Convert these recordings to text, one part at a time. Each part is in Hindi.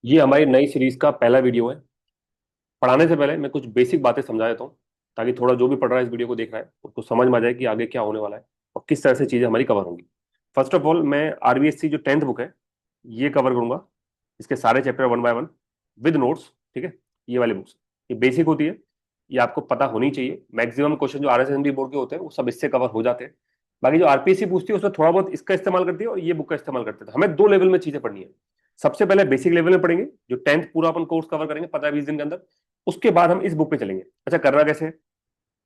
ये हमारी नई सीरीज का पहला वीडियो है। पढ़ाने से पहले मैं कुछ बेसिक बातें समझा देता हूँ, ताकि थोड़ा जो भी पढ़ रहा है इस वीडियो को देख रहा है उसको समझ में आ जाए कि आगे क्या होने वाला है और किस तरह से चीजें हमारी कवर होंगी। फर्स्ट ऑफ ऑल, मैं आरबीएससी जो 10th बुक है ये कवर करूंगा। इसके सारे chapter one by one with notes. ठीक है, ये वाली बुक्स ये बेसिक होती है, ये आपको पता होनी चाहिए। मैक्सिमम क्वेश्चन जो आरएसएसबी बोर्ड के होते हैं वो सब इससे कवर हो जाते हैं। बाकी जो आरपीएससी पूछती है उसमें थोड़ा बहुत इसका इस्तेमाल करती है और ये बुक का इस्तेमाल करते हैं। तो हमें दो लेवल में चीजें पढ़नी है। सबसे पहले बेसिक लेवल में पढ़ेंगे, जो 10th पूरा अपन कोर्स कवर करेंगे 15-20 दिन के अंदर। उसके बाद हम इस बुक पे चलेंगे। अच्छा, करना कैसे है?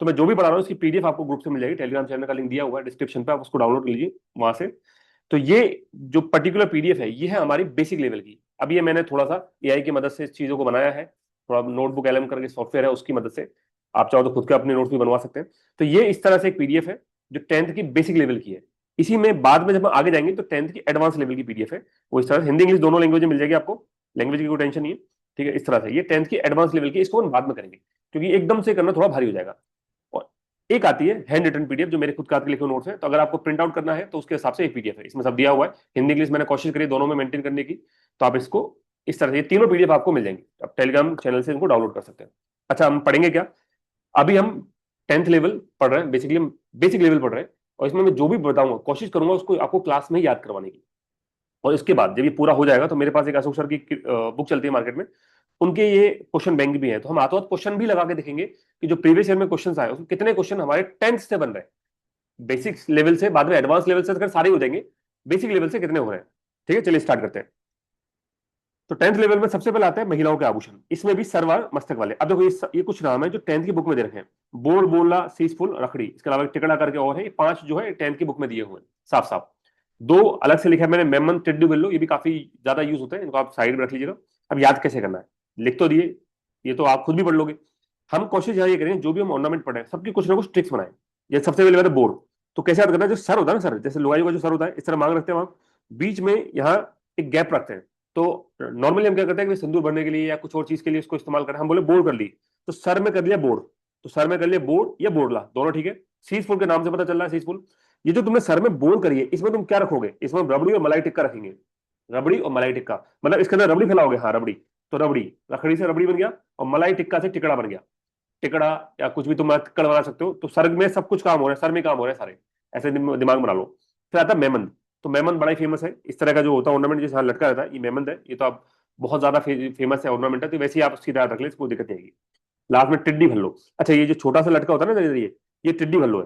तो मैं जो भी पढ़ा रहा हूँ उसकी पीडीएफ आपको ग्रुप से मिल जाएगी, टेलीग्राम चैनल का लिंक दिया हुआ है डिस्क्रिप्शन पे, आप उसको डाउनलोड कर लीजिए वहां से। तो ये जो पर्टिकुलर पीडीएफ है ये है हमारी बेसिक लेवल की। अब ये मैंने थोड़ा सा एआई की मदद से इस चीजों को बनाया है। थोड़ा नोटबुक एलएम करके सॉफ्टवेयर है उसकी मदद से आप चाहो तो खुद के अपने नोट्स भी बनवा सकते हैं। तो ये इस तरह से एक पीडीएफ है जो 10th की बेसिक लेवल की है। इसी में बाद में जब हम आगे जाएंगे तो 10th की एडवांस लेवल की पीडीएफ है। वो इस तरह से हिंदी इंग्लिश दोनों लैंग्वेज में मिल जाएगी आपको। लैंग्वेज की कोई टेंशन नहीं है। ठीक है, इस तरह से ये 10th की एडवांस लेवल की, इसको हम बाद में करेंगे क्योंकि एकदम से करना थोड़ा भारी हो जाएगा। और एक आती है हैंड रिटन पीडीएफ जो मेरे खुद का लिखे नोट्स है, तो अगर आपको प्रिंट आउट करना है तो उसके हिसाब से एक पीडीएफ है, इसमें सब दिया हुआ है। हिंदी इंग्लिश मैंने कोशिश करी दोनों में मेंटेन करने की। तो आप इसको इस तरह से ये तीनों पीडीएफ आपको मिल जाएंगी, आप टेलीग्राम चैनल से इनको डाउनलोड कर सकते हैं। अच्छा, हम पढ़ेंगे क्या? अभी हम 10th लेवल पढ़ रहे हैं, बेसिकली हम बेसिक लेवल पढ़ रहे हैं। और इसमें मैं जो भी बताऊंगा कोशिश करूंगा उसको आपको क्लास में ही याद करवाने की। और इसके बाद जब ये पूरा हो जाएगा तो मेरे पास एक अशोक सर की बुक चलती है मार्केट में, उनके ये क्वेश्चन बैंक भी है। तो हम हाथों हाथ क्वेश्चन भी लगा के देखेंगे कि जो प्रीवियस ईयर में क्वेश्चन आए उसमें कितने क्वेश्चन हमारे 10th से बन रहे हैं। बेसिक लेवल से बाद में एडवांस लेवल से अगर सारे हो जाएंगे, बेसिक लेवल से कितने हो रहे हैं। ठीक है, चलिए स्टार्ट करते हैं। तो 10th लेवल में सबसे पहले आते हैं महिलाओं के आभूषण। इसमें भी सरवार मस्तक वाले। अब देखो ये कुछ नाम है जो 10th की बुक में दे रखे हैं। बोल, बोला, सीसफुल, रखड़ी, इसके अलावा एक टिकड़ा करके और है। ये पांच जो है 10th की बुक में दिए हुए हैं साफ साफ। दो अलग से लिखा है मैंने, मेमन, टिड्डू, बिल्लो, ये भी काफी ज्यादा यूज होते हैं, इनको आप साइड में रख लीजिएगा। अब याद कैसे करना है? लिख तो दिए, ये तो आप खुद भी पढ़ लोगे। हम कोशिश यहाँ ये करेंगे जो भी हम ऑर्नामेंट पढ़े सबकी कुछ ना कुछ ट्रिक्स बनाए। जैसे सबसे पहले बात है बोर्ड। तो कैसे याद करना है? जो सर होता है ना, सर जैसे लुगाई का जो सर होता है इस तरह मांग रखते हैं वहां, बीच में यहाँ एक गैप रखते हैं। तो नॉर्मली हम क्या करते हैं कि सिंदूर भरने के लिए या कुछ और चीज के लिए इसको इस्तेमाल करें, हम बोले बोर्ड कर ली। तो सर में कर लिया बोर्ड, तो सर में कर लिया बोर्ड या बोर्डला, दोनों ठीक है। सीजफुल के नाम से पता चल रहा है सीजफुल। ये जो तुमने सर में बोर्ड करी है इसमें तुम क्या रखोगे? इसमें रबड़ी और मलाई टिक्का रखेंगे। रबड़ी और मलाई टिक्का मतलब इसके अंदर रबड़ी फैलाओगे, हाँ रबड़ी। तो रबड़ी, रखड़ी से रबड़ी बन गया, और मलाई टिक्का से टिकड़ा बन गया। टिकड़ा या कुछ भी तुम टिक्कड़ बना सकते हो। तो सर में सब कुछ काम हो रहा है, सर में काम हो रहा है सारे। ऐसे दिमाग बना लो। फिर आता है मेमन। तो मेमन बड़ा ही फेमस है, इस तरह का जो होता है ऑर्नामेंट जिस लटका रहता है, ये मेमन है। ये तो आप बहुत ज्यादा फेमस है ऑर्नामेंट है, तो वैसे ही आप उसकी याद रख ले, इसको दिक्कत नहीं आएगी। लास्ट में टिड्डी भल्लो। अच्छा, ये जो छोटा सा लटका होता है ना, ये टिड्डी भल्लो है।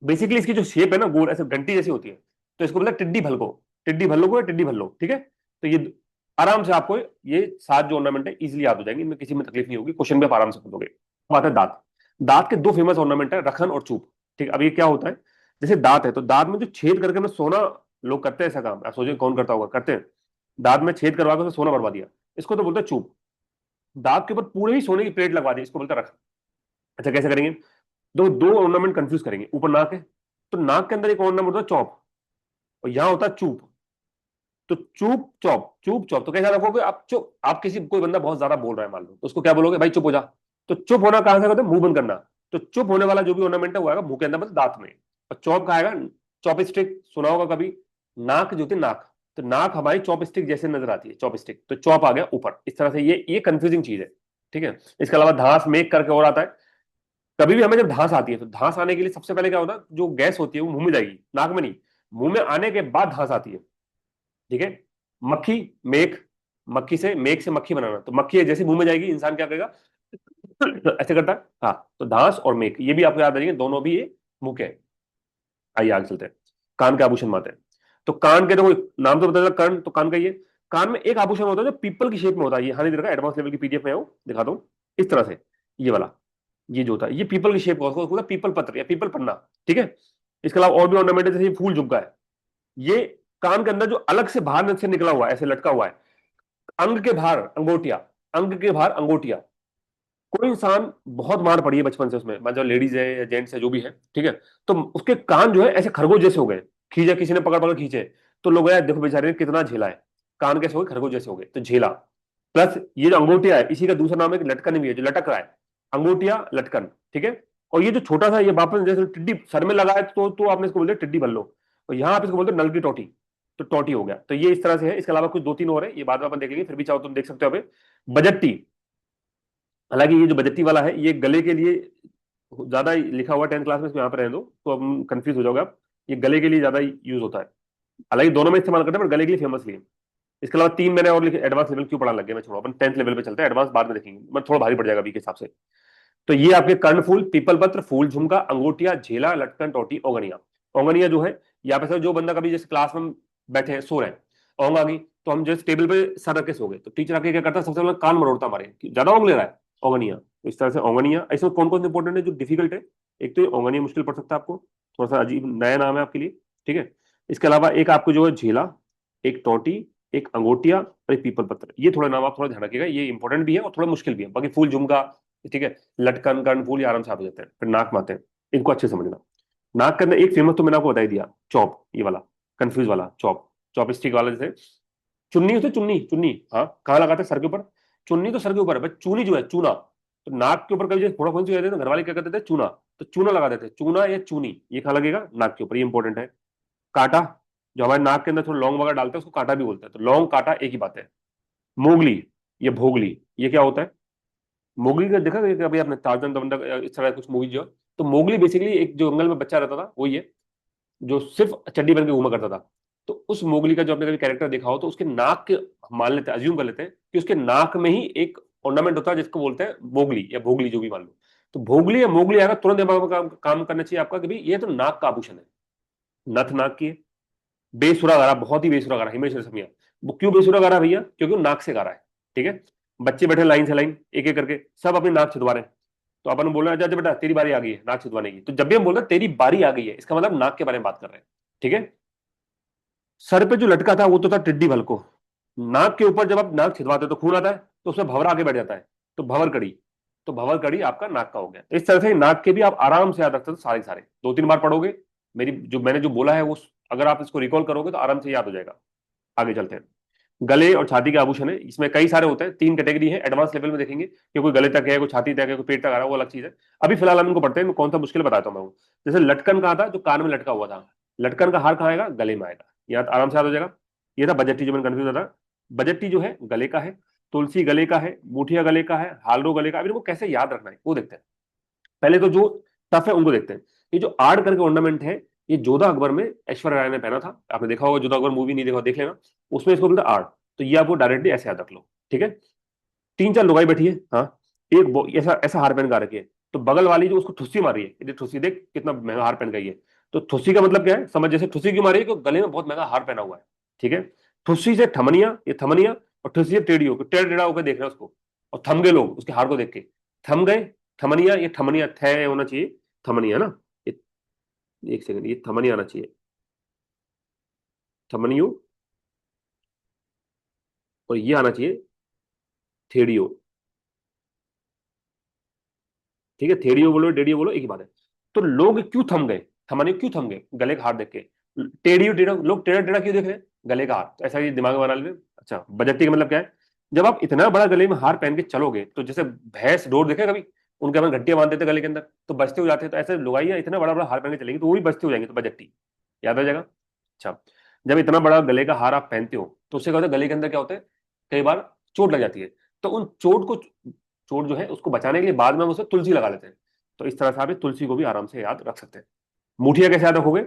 बेसिकली इसकी जो शेप है ना गोल ऐसे घंटी जैसी होती है, तो इसको बोलते हैं टिड्डी भल्को। टिड्डी भल्लो को या टिड्डी भल्लो, ठीक है। तो ये आराम से आपको ये सात जो ऑर्नामेंट है इजिली याद हो जाएंगे, इनमें किसी में तकलीफ नहीं होगी, क्वेश्चन भी आप आराम से कर दोगे। बात है दांत। दांत के दो फेमस ऑर्नामेंट है, रखन और चूप। ठीक है, अब ये क्या होता है? जैसे दांत है तो दांत में जो छेद करके ना सोना, लोग करते हैं ऐसा काम, आप सोचिए कौन करता होगा, करते हैं। दांत में छेद करवा के सोना बर्बाद दिया, इसको तो बोलते हैं चूप। दांत के ऊपर पूरे ही सोने की प्लेट लगवा दी, इसको बोलते हैं रखन। अच्छा, कैसे करेंगे? दो दो ऑर्नामेंट कंफ्यूज करेंगे। ऊपर नाक है, तो नाक के अंदर एक ऑर्नामेंट होता है चौप, और यहां होता है चूप। तो चूप चौप तो कैसा रखोगे आप? चुप, आप किसी कोई बंदा बहुत ज्यादा बोल रहा है मान लो, तो उसको क्या बोलोगे? भाई चुप हो जा। तो चुप होना कहां से कहते हैं? मुंह बंद करना। तो चुप होने वाला जो भी ऑर्नामेंट है वो आएगा मुंह के अंदर, मतलब दांत में। और चौप कहा आएगा? चॉप स्टिक सुना होगा कभी। नाक जो होती है नाक, तो नाक हमारी चॉप स्टिक जैसे नजर आती है, चॉप स्टिक, तो चौप आ गया ऊपर। इस तरह से ये कंफ्यूजिंग चीज है। ठीक है, इसके अलावा धांस मेक करके और आता है। कभी भी हमें जब धांस आती है तो धांस आने के लिए सबसे पहले क्या होता है? जो गैस होती है वो मुंह में जाएगी, नाक में नहीं। मुंह में आने के बाद धांस आती है। ठीक है। मक्खी, मेक, मक्खी से मेक से मक्खी बनाना, तो मक्खी है जैसे मुंह में जाएगी इंसान क्या करेगा? ऐसे करता है। हाँ, तो धांस और मेक ये भी आपको याद रखेंगे, दोनों भी ये मुंह के हैं। आइए आगे चलते हैं। कान के आभूषण में आते हैं। तो कान के, देखो नाम तो बता कर्ण, तो कान का ये। कान में एक आभूषण होता है जो पीपल की शेप में होता है, ये हानि दे रखा एडवांस लेवल की पीडीएफ में है, वो दिखाता हूँ। इस तरह से ये वाला, ये जो होता है ये पीपल की शेप का, उसको बोलता है पीपल पत्र या पीपल पन्ना। ठीक है। इसके अलावा और भी ऑर्नामेंट है, जैसे ये फूल झुग्गा है। ये कान के अंदर जो अलग से बाहर से निकला हुआ है, ऐसे लटका हुआ है। अंग के बाहर अंगोटिया, अंग के बाहर अंगोटिया। कोई इंसान बहुत मार पड़ी है बचपन से उसमें, मतलब लेडीज है या जेंट्स है जो भी है, ठीक है। तो उसके कान जो है ऐसे खरगोश जैसे हो गए, खींचे किसी ने पकड़ पकड़ खींचे। तो लोग यार देखो बेचारे ने कितना झेला है, कान कैसे हो गए? खरगोश जैसे हो गए, तो झेला। प्लस ये जो अंगोटिया है इसी का दूसरा नाम है कि लटकन भी है, जो लटक रहा है। अंगोटिया लटकन, ठीक है। और ये जो छोटा सा ये वापस जैसे टिड्डी सर में लगा है, तो आपने इसको बोलते टिड्डी बल्लो। और यहाँ आप इसको बोलते नल की टोटी। तो टोटी हो गया। तो ये इस तरह से है। इसके अलावा कुछ 2-3 और है, ये बाद में अपन देख लेंगे, फिर भी चाहो तुम देख सकते हो। अभी बजट्टी, हालांकि ये जो बजट्टी वाला है ये गले के लिए ज्यादा लिखा हुआ 10th क्लास में, इसको यहाँ पे रहने दो तो अब कंफ्यूज हो जाओगे आप। ये गले के लिए ज्यादा यूज होता है, हालांकि दोनों में इस्तेमाल करते हैं, बट गले के लिए फेमसली है। इसके अलावा 3 मैंने और लिखे। एडवांस लेवल क्यों पढ़ा लग गया, मैं छोड़ो, अपन 10th लेवल पे चलते हैं, एडवांस बाद में देखेंगे, मतलब थोड़ा भारी पड़ जाएगा अभी के हिसाब से। तो ये आपके कर्णफूल, पीपल पत्र, फूल झुमका, अंगूठिया, झेला, लटकन, टोटी, ओंगनिया। ओंगनिया जो है, यहाँ पे सर जो बंदा कभी जैसे क्लास में बैठे हैं, सो रहे हैं, ओंग आ गई, तो हम जैसे टेबल पे सर रख के सो गए, तो टीचर आके क्या करता है, सबसे पहले कान मरोड़ता हमारे कि ज्यादा ओंग ले रहा है, ओंगनिया। तो इस तरह से ओंगनिया। इसमें कौन कौन से इंपॉर्टेंट है जो डिफिकल्ट है? एक तो ये ओंगनिया मुश्किल पड़ सकता है आपको, थोड़ा सा अजीब नया नाम है आपके लिए, ठीक है। इसके अलावा एक आपको जो है झेला, एक टोटी, एक अंगोटिया और एक पीपल पत्र, ये थोड़ा नाम आप थोड़ा ध्यान रखिएगा, ये इंपॉर्टेंट भी है और थोड़ा मुश्किल भी है। बाकी फूल झुमका, ठीक है, लटकन, कर्णफूल, ये आराम से आप हो जाते हैं। फिर नाक माते हैं, इनको अच्छे से समझना। नाक के अंदर एक फेमस तो मैंने आपको बता ही दिया, चौप, ये वाला कंफ्यूज वाला चौप, चॉप स्टिक वाला। जैसे चुन्नी होती है, चुन्नी, चुन्नी, हाँ, कहाँ लगाते हैं? सर के ऊपर। चुन्नी तो सर के ऊपर है, बट चूनी जो है, चूना, तो नाक के ऊपर कभी जैसे फोड़ा फोड़ी कहते हैं, घर वाले क्या करते थे? चूना। तो चूना लगा देते हैं, चूना या चूनी, ये कहाँ लगेगा? नाक के ऊपर, ये इंपॉर्टेंट है। कांटा, जो हमारे नाक के अंदर थोड़ा लौंग वगैरह डालते हैं उसको कांटा भी बोलते हैं, तो लौंग कांटा एक ही बात है। मोगली, ये भोगली, ये क्या होता है? मोगली का देखा कि अभी आपने टार्जन द वंडर इस तरह कुछ मूवी जो है, तो मोगली बेसिकली एक जो जंगल में बच्चा रहता था वही है, जो सिर्फ चड्डी पहन के घूमा करता था। तो उस मोगली का जो आपने कभी कैरेक्टर देखा हो, तो उसके नाक के, मान लेते हैं, अज्यूम कर लेते हैं कि उसके नाक में ही एक ऑर्नामेंट होता है जिसको बोलते हैं मोगली या भोगली, जो भी मान लो। तो भोगली या मोगली आएगा, तुरंत दिमाग में काम करना चाहिए आपका कि भाई ये तो नाक का आभूषण है, नथ नाक की है। बेसुरा गारा, बहुत ही बेसुरा गारा, हिमेश रेशमिया। वो क्यों बेसुरा गारा भैया? क्योंकि वो नाक से गा रहा है, ठीक है। बच्चे बैठे लाइन से लाइन, एक एक करके सब अपनी नाक छिदवा रहे हैं। तो अपन बोल रहे हैं, अच्छा बेटा तेरी बारी आ गई है नाक छिदवाने की, तो जब भी हम बोल रहे हैं तेरी बारी आ गई है, इसका मतलब नाक के बारे में बात कर रहे हैं, ठीक है। सर पे जो लटका था वो तो था टिड्डी भल को। नाक के ऊपर जब आप नाक छिदवाते हो तो खून आता है, तो उसमें भंवरा आके बैठ जाता है, तो भंवर कड़ी। तो भंवर कड़ी आपका नाक का हो गया। इस तरह से नाक के भी आप आराम से याद रखते हो, सारे सारे 2-3 बार पढ़ोगे, मेरी जो मैंने जो बोला है वो अगर आप इसको रिकॉल करोगे तो आराम से याद हो जाएगा। आगे चलते हैं। गले और छाती के आभूषण है, इसमें कई सारे होते हैं, 3 कैटेगरी है, एडवांस लेवल में देखेंगे कि कोई गले तक है, कोई छाती तक है, कोई पेट तक आ रहा है, वो अलग चीज है। अभी फिलहाल हम इनको पढ़ते हैं, मैं कौन सा मुश्किल बताता हूँ मैं वो। जैसे लटकन कहा था, जो कान में लटका हुआ था, लटकन का हार कहाँ आएगा? गले में आएगा, याद आराम से याद हो जाएगा। ये था बजट्टी, जो मैंने कंफ्यूज था। बजट्टी जो है गले का है, तुलसी गले का है, मुठिया गले का है, हालरो गले का। अभी इनको कैसे याद रखना है वो देखते हैं। पहले तो जो टफ है उनको देखते हैं। ये जो आड़ करके ऑर्नामेंट है, ये जोधा अकबर में ऐश्वर्या राय ने पहना था, आपने देखा होगा, जोधा अकबर मूवी नहीं देखा देख लेना, उसमें इसको बोलते हैं आड़। तो ये आपको डायरेक्टली ऐसे याद रख लो, ठीक है। 3-4 लुगाई बैठी है, हाँ, एक ऐसा ऐसा हार पहन का रखी है, तो बगल वाली जो उसको ठुस्सी मारी है, ये ठुस्सी देख कितना महंगा हार पहन गई है। तो ठुस्सी का मतलब क्या है समझ, जैसे ठुस्सी क्यों मारी है? क्योंकि गले में बहुत महंगा हार पहना हुआ है, ठीक है। ठुस्सी से ठमनिया, ये ठमनिया, और ठुस्सी से टेढ़ी होकर टेढ़ा टेढ़ा होकर देख रहे हैं उसको, और थम गए लोग उसके हार को देख के, थम गए। ठमनिया, ये ठमनिया थे होना चाहिए, थमनिया ना, ये, एक सेकंड, ये थमनिया आना चाहिए, थमनियो, और ये आना चाहिए थेड़ियो, ठीक है। थेड़ियो बोलो डेडियो बोलो, एक ही बात है। तो लोग क्यों थम गए? थमाने क्यों थम गए? गले का हार देख के। टेढ़ियो टेढ़ा, लोग टेढ़ा टेढ़ा क्यों देख रहे हैं? गले का हार, तो ऐसा ये दिमाग में बना लेते हैं। अच्छा, बजट्टी का मतलब क्या है? जब आप इतना बड़ा गले में हार पहन के चलोगे, तो जैसे भैंस डोर देखे कभी, उनके अपन घंटियां बांध देते गले के अंदर, तो बचते हो जाते हैं, तो ऐसे लुगाइयां इतना बड़ा बड़ा हार पहन के चलेंगे तो वो भी बचते हो जाएंगे, तो बजट्टी याद आ जाएगा। अच्छा, जब इतना बड़ा गले का हार आप पहनते हो, तो उससे क्या होता है, गले के अंदर क्या होता है, कई बार चोट लग जाती है। तो उन चोट को, चोट जो है उसको बचाने के लिए बाद में हम उसे तुलसी लगा लेते हैं। तो इस तरह से आप ये तुलसी को भी आराम से याद रख सकते हैं। मुठिया कैसे याद रखोगे?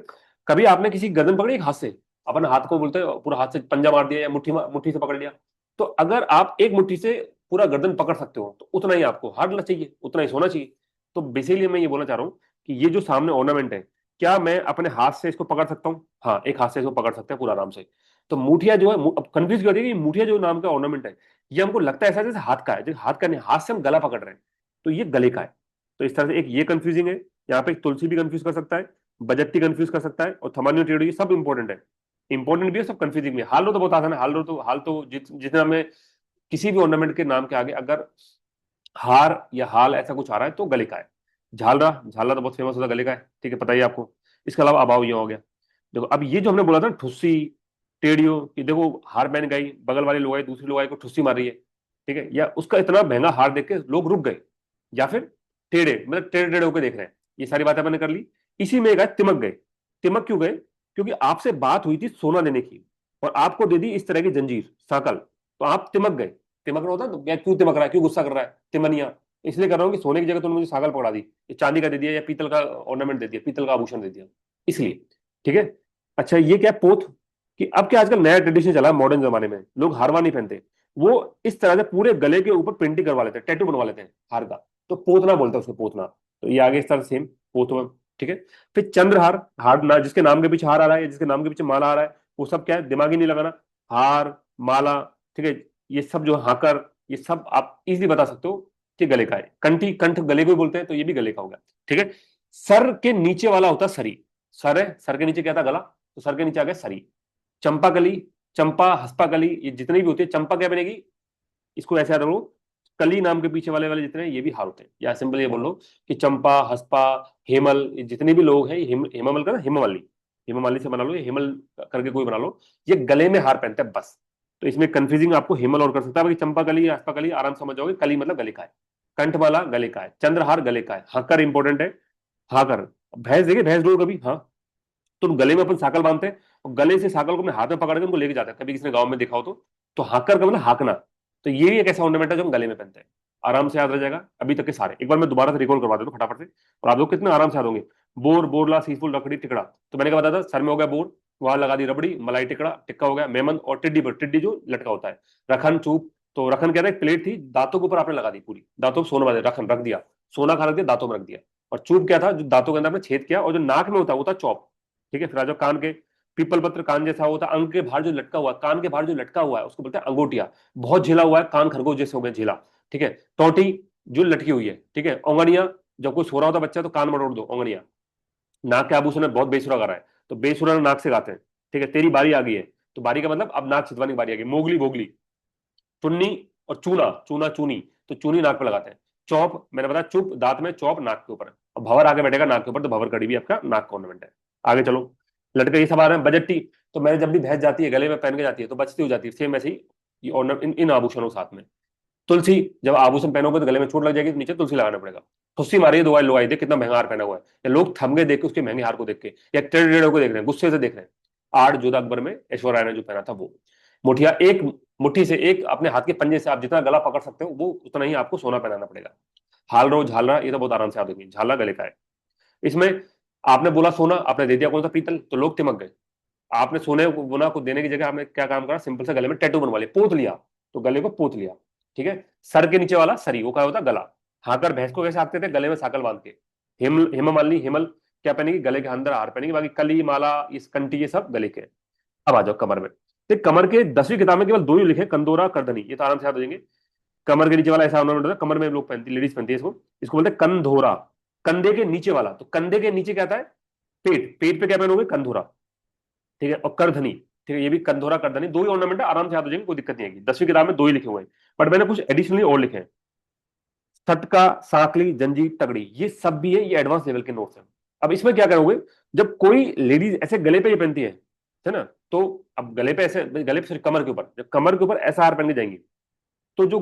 कभी आपने किसी गर्दन पकड़ी एक हाथ से, अपन हाथ को बोलते हैं पूरा हाथ से पंजा मार दिया या मुट्ठी से पकड़ लिया, तो अगर आप एक मुट्ठी से पूरा गर्दन पकड़ सकते हो तो उतना ही आपको हार्ड चाहिए, उतना ही सोना चाहिए। तो बेसिकली मैं ये बोलना चाह रहा हूँ कि ये जो सामने ऑर्नामेंट है, क्या मैं अपने हाथ से इसको पकड़ सकता हूँ? हाँ, एक हाथ से इसको पकड़ सकते हैं पूरा आराम से। तो मुठिया जो है, अब कंफ्यूज कर दिया कि मुठिया जो नाम का ऑर्नामेंट है, ये हमको लगता है ऐसा जैसे हाथ का है, जैसे हाथ का नहीं, हाथ से हम गला पकड़ रहे हैं, तो ये गले का है। तो इस तरह से एक ये कंफ्यूजिंग है। यहाँ पे एक तुलसी भी कंफ्यूज कर सकता है, बजट्टी कंफ्यूज कर सकता है, और थमान्यो टेढ़ी, सब इंपॉर्टेंट है। इंपॉर्टेंट भी है, सब कंफ्यूजिंग भी है। हाल रो तो बहुत आसान है, हाल तो जितना में किसी भी ऑर्नामेंट के नाम के आगे अगर हार या हाल ऐसा कुछ आ रहा है तो गले का है। झालरा, झालरा तो बहुत फेमस होता है, गले का है, ठीक है, पता ही है आपको। इसके अलावा अभाव ये हो गया। देखो अब ये जो हमने बोला था ना, ठुस्सी टेढ़ियो, कि देखो हार पहन गई, बगल वाली लुगाई दूसरी लुगाई को ठुस्सी मार रही है, ठीक है, या उसका इतना महंगा हार देख के लोग रुक गए, या फिर टेढ़े, मतलब टेढ़े टेढ़े होकर देख रहे हैं, ये सारी बातें मैंने कर ली। इसी में गए तिमक गए। तिमक क्यों गए? क्योंकि आपसे बात हुई थी सोना देने की, और आपको दे दी इस तरह की जंजीर साकल, तो आप तिमक गए। तिमकना होता है तो, क्या क्यों तिमक रहा है, क्यों गुस्सा कर रहा है, तिमनिया। इसलिए कर रहा हूँ कि सोने की जगह तुमने मुझे साकल पकड़ा दी, ये चांदी का दे दिया या पीतल का ऑर्नामेंट दे दिया, पीतल का आभूषण दे दिया, इसलिए। ठीक है। अच्छा ये क्या पोत, कि अब क्या आजकल नया ट्रेडिशन चला है मॉडर्न जमाने में, लोग हारवा नहीं पहनते, वो इस तरह से पूरे गले के ऊपर प्रिंटिंग करवा लेते हैं, टैटू बनवा लेते हैं हार का, तो पोतना बोलते हैं उसको, पोतना। तो ये आगे इस तरह सेम पोत। ठीक है। फिर चंद्रहार, हार ना जिसके नाम के पीछे हार आ रहा है या जिसके नाम के पीछे माला आ रहा है, वो सब क्या है, दिमागी नहीं लगाना, हार, माला, ठीक है, ये सब जो हाकर, ये सब आप इजीली बता सकते हो कि गले का है। कंठी, कंठ गले को ही बोलते हैं, तो ये भी गले का होगा। ठीक है। सर के नीचे वाला होता है सरी, सर है, सर के नीचे क्या था, गला, तो सर के नीचे आ गया सरी। चंपाकली, चंपा, हस्पाकली, ये जितनी भी होती है, चंपा क्या बनेगी, इसको ऐसे याद रखो, कली नाम के पीछे वाले वाले जितने हैं, ये भी हार होते हैं, या सिंपल ये बोल लो कि चंपा, हस्पा, हेमल, ये जितने भी लोग हैं, हेमामल का ना, हेमावाली, हेमावाली से बना लो, ये हेमल करके कोई बना लो, ये गले में हार पहनते हैं बस। तो इसमें कंफ्यूजिंग आपको हेमल और कर सकता है, बाकी चंपा कली या हस्पा कली आराम से समझ जाओगे, कली मतलब गले का है, कंठमाला गले का है, चंद्रहार गले का है, हाकर इंपॉर्टेंट है, हाकर। भैंस देखिए, भैंस डोर कभी, हाँ, तो गले में अपन साकल बांधते हैं, और गले से साकल को अपने हाथ में पकड़ के उनको लेके जाते हैं, कभी किसी ने गांव में देखा हो तो हाकर का मतलब हाकना। तो ये भी एक ऐसा ऑर्नामेंट है जो हम गले में पहनते हैं, आराम से याद रह जाएगा अभी तक के सारे, एक बार मैं दोबारा से रिकॉल करवा देता हूँ फटाफट से, और आप लोग कितने आराम से याद होंगे। बोर, बोरला, सीसफुल, रखड़ी, टिकड़ा, तो मैंने क्या बताया था, सर में हो गया बोर, वहां लगा दी रबड़ी, मलाई टिकड़ा, टिक्का हो गया मेमन, और टिड्डी पर, टिड्डी जो लटका होता है, रखन, चूप, तो रखन क्या था, एक प्लेट थी, दांतों के ऊपर आपने लगा दी पूरी, दांतों को सोना वाले रखन रख दिया, सोना खा रख दिया, दांतों में रख दिया। और चूप क्या था, जो दांतों के अंदर आपने छेद किया, और जो नाक में होता है वो था चौप। ठीक है। फिर आ जाओ कान के, पीपल पत्र कान जैसा होता है, अंग के बाहर जो लटका हुआ है, कान के बाहर जो लटका हुआ है उसको बोलते हैं अंगोटिया, बहुत झेला हुआ है, कान खरगोश जैसे हो गए झेला। ठीक है। टोटी, जो लटकी हुई है। ठीक है। औंगड़िया, जब कोई सो रहा होता है बच्चा तो कान मरोड़ दो, औंगड़िया। नाक के आभूषण में बहुत बेसुरा कर रहा है, तो बेसुरा नाक से गाते हैं। ठीक है। तेरी बारी आ गई है, तो बारी का मतलब अब नाक छिदवाने की बारी आ गई, मोगली, भोगली, चुन्नी, और चूना, चूना, चूनी, तो चूनी नाक पे लगाते हैं। चौप, मैंने बताया चुप दांत में, चौप नाक के ऊपर, और भंवर आगे बैठेगा नाक के ऊपर, तो भंवर कड़ी भी आपका नाक का ऑर्नामेंट है। आगे चलो, लटके ये सब आ रहे हैं। बजट्टी, तो मैंने जब भी भैंस जाती है गले में पहन के जाती है तो बचती हो जाती है, सेम ऐसे ही ये ऑर्नामेंट इन आभूषणों के साथ में। तुलसी, जब आभूषण पहनोगे तो गले में चोट लग जाएगी, तो नीचे तुलसी लगाना पड़ेगा। ठुस्सी मारी है, दो लोग देख कितना महंगा हार पहना हुआ है, या लोग थम गए देख के उसके महंगे हार को देख के, या टेढ़े टेढ़े को देख रहे हैं, गुस्से से देख रहे हैं। आठ जोधा अकबर में ऐश्वर्या ने जो पहना था वो। मुठिया, एक मुट्ठी से, एक अपने हाथ के पंजे से आप जितना गला पकड़ सकते हो वो उतना ही आपको सोना पहनाना पड़ेगा। हाल झालरा, ये तो बहुत आराम से याद होगी, झालरा गले का है। इसमें आपने बोला सोना, आपने दे दिया कौन सा, पीतल, तो लोग तिमक गए। आपने सोने को बोना को देने की जगह आपने क्या काम करा, सिंपल से गले में टैटू बनवा लिया, पोत लिया, तो गले को पोत लिया। ठीक है। सर के नीचे वाला सरी, वो क्या होता है, गला। हाकर भैंस को कैसे हाँकते थे, गले में साकल बांध के। हेममालिनी, हिमल क्या पहनेगी, गले के अंदर हार पहनेगी, बाकी कली, माला, इस कंठी, ये सब गले के। अब आ जाओ कमर में, तो कमर के 10वीं किताब में केवल दो ही लिखे, कंदोरा, करधनी, ये तो आराम से याद हो जाएंगे। कमर के नीचे वाला ऐसा ऑर्नामेंट होता है, कमर में लोग पहनती, लेडीज पहनती है इसको, इसको बोलते हैं कंधोरा। कंधे के नीचे वाला, तो कंधे के नीचे क्या आता है, पेट, पेट पे क्या पहनोगे, कंधोरा। ठीक है। और करधनी, ठीक है, ये भी कंधोरा, करधनी, दो ही ऑर्नामेंट है, आराम से याद हो जाएंगे, कोई दिक्कत नहीं आएगी, 10वीं किताब में दो ही लिखे हुए हैं। बट मैंने कुछ एडिशनली और लिखे हैं, सटका, सांकली, जंजीर, तगड़ी, ये सब भी है, ये एडवांस लेवल के नोट्स हैं। अब इसमें क्या करोगे, जब कोई लेडीज ऐसे गले पे ये पहनती है ना, तो अब गले पे ऐसे, गले पे सिर्फ कमर के ऊपर, जब कमर के ऊपर ऐसा हार पहन के जाएंगी, तो जो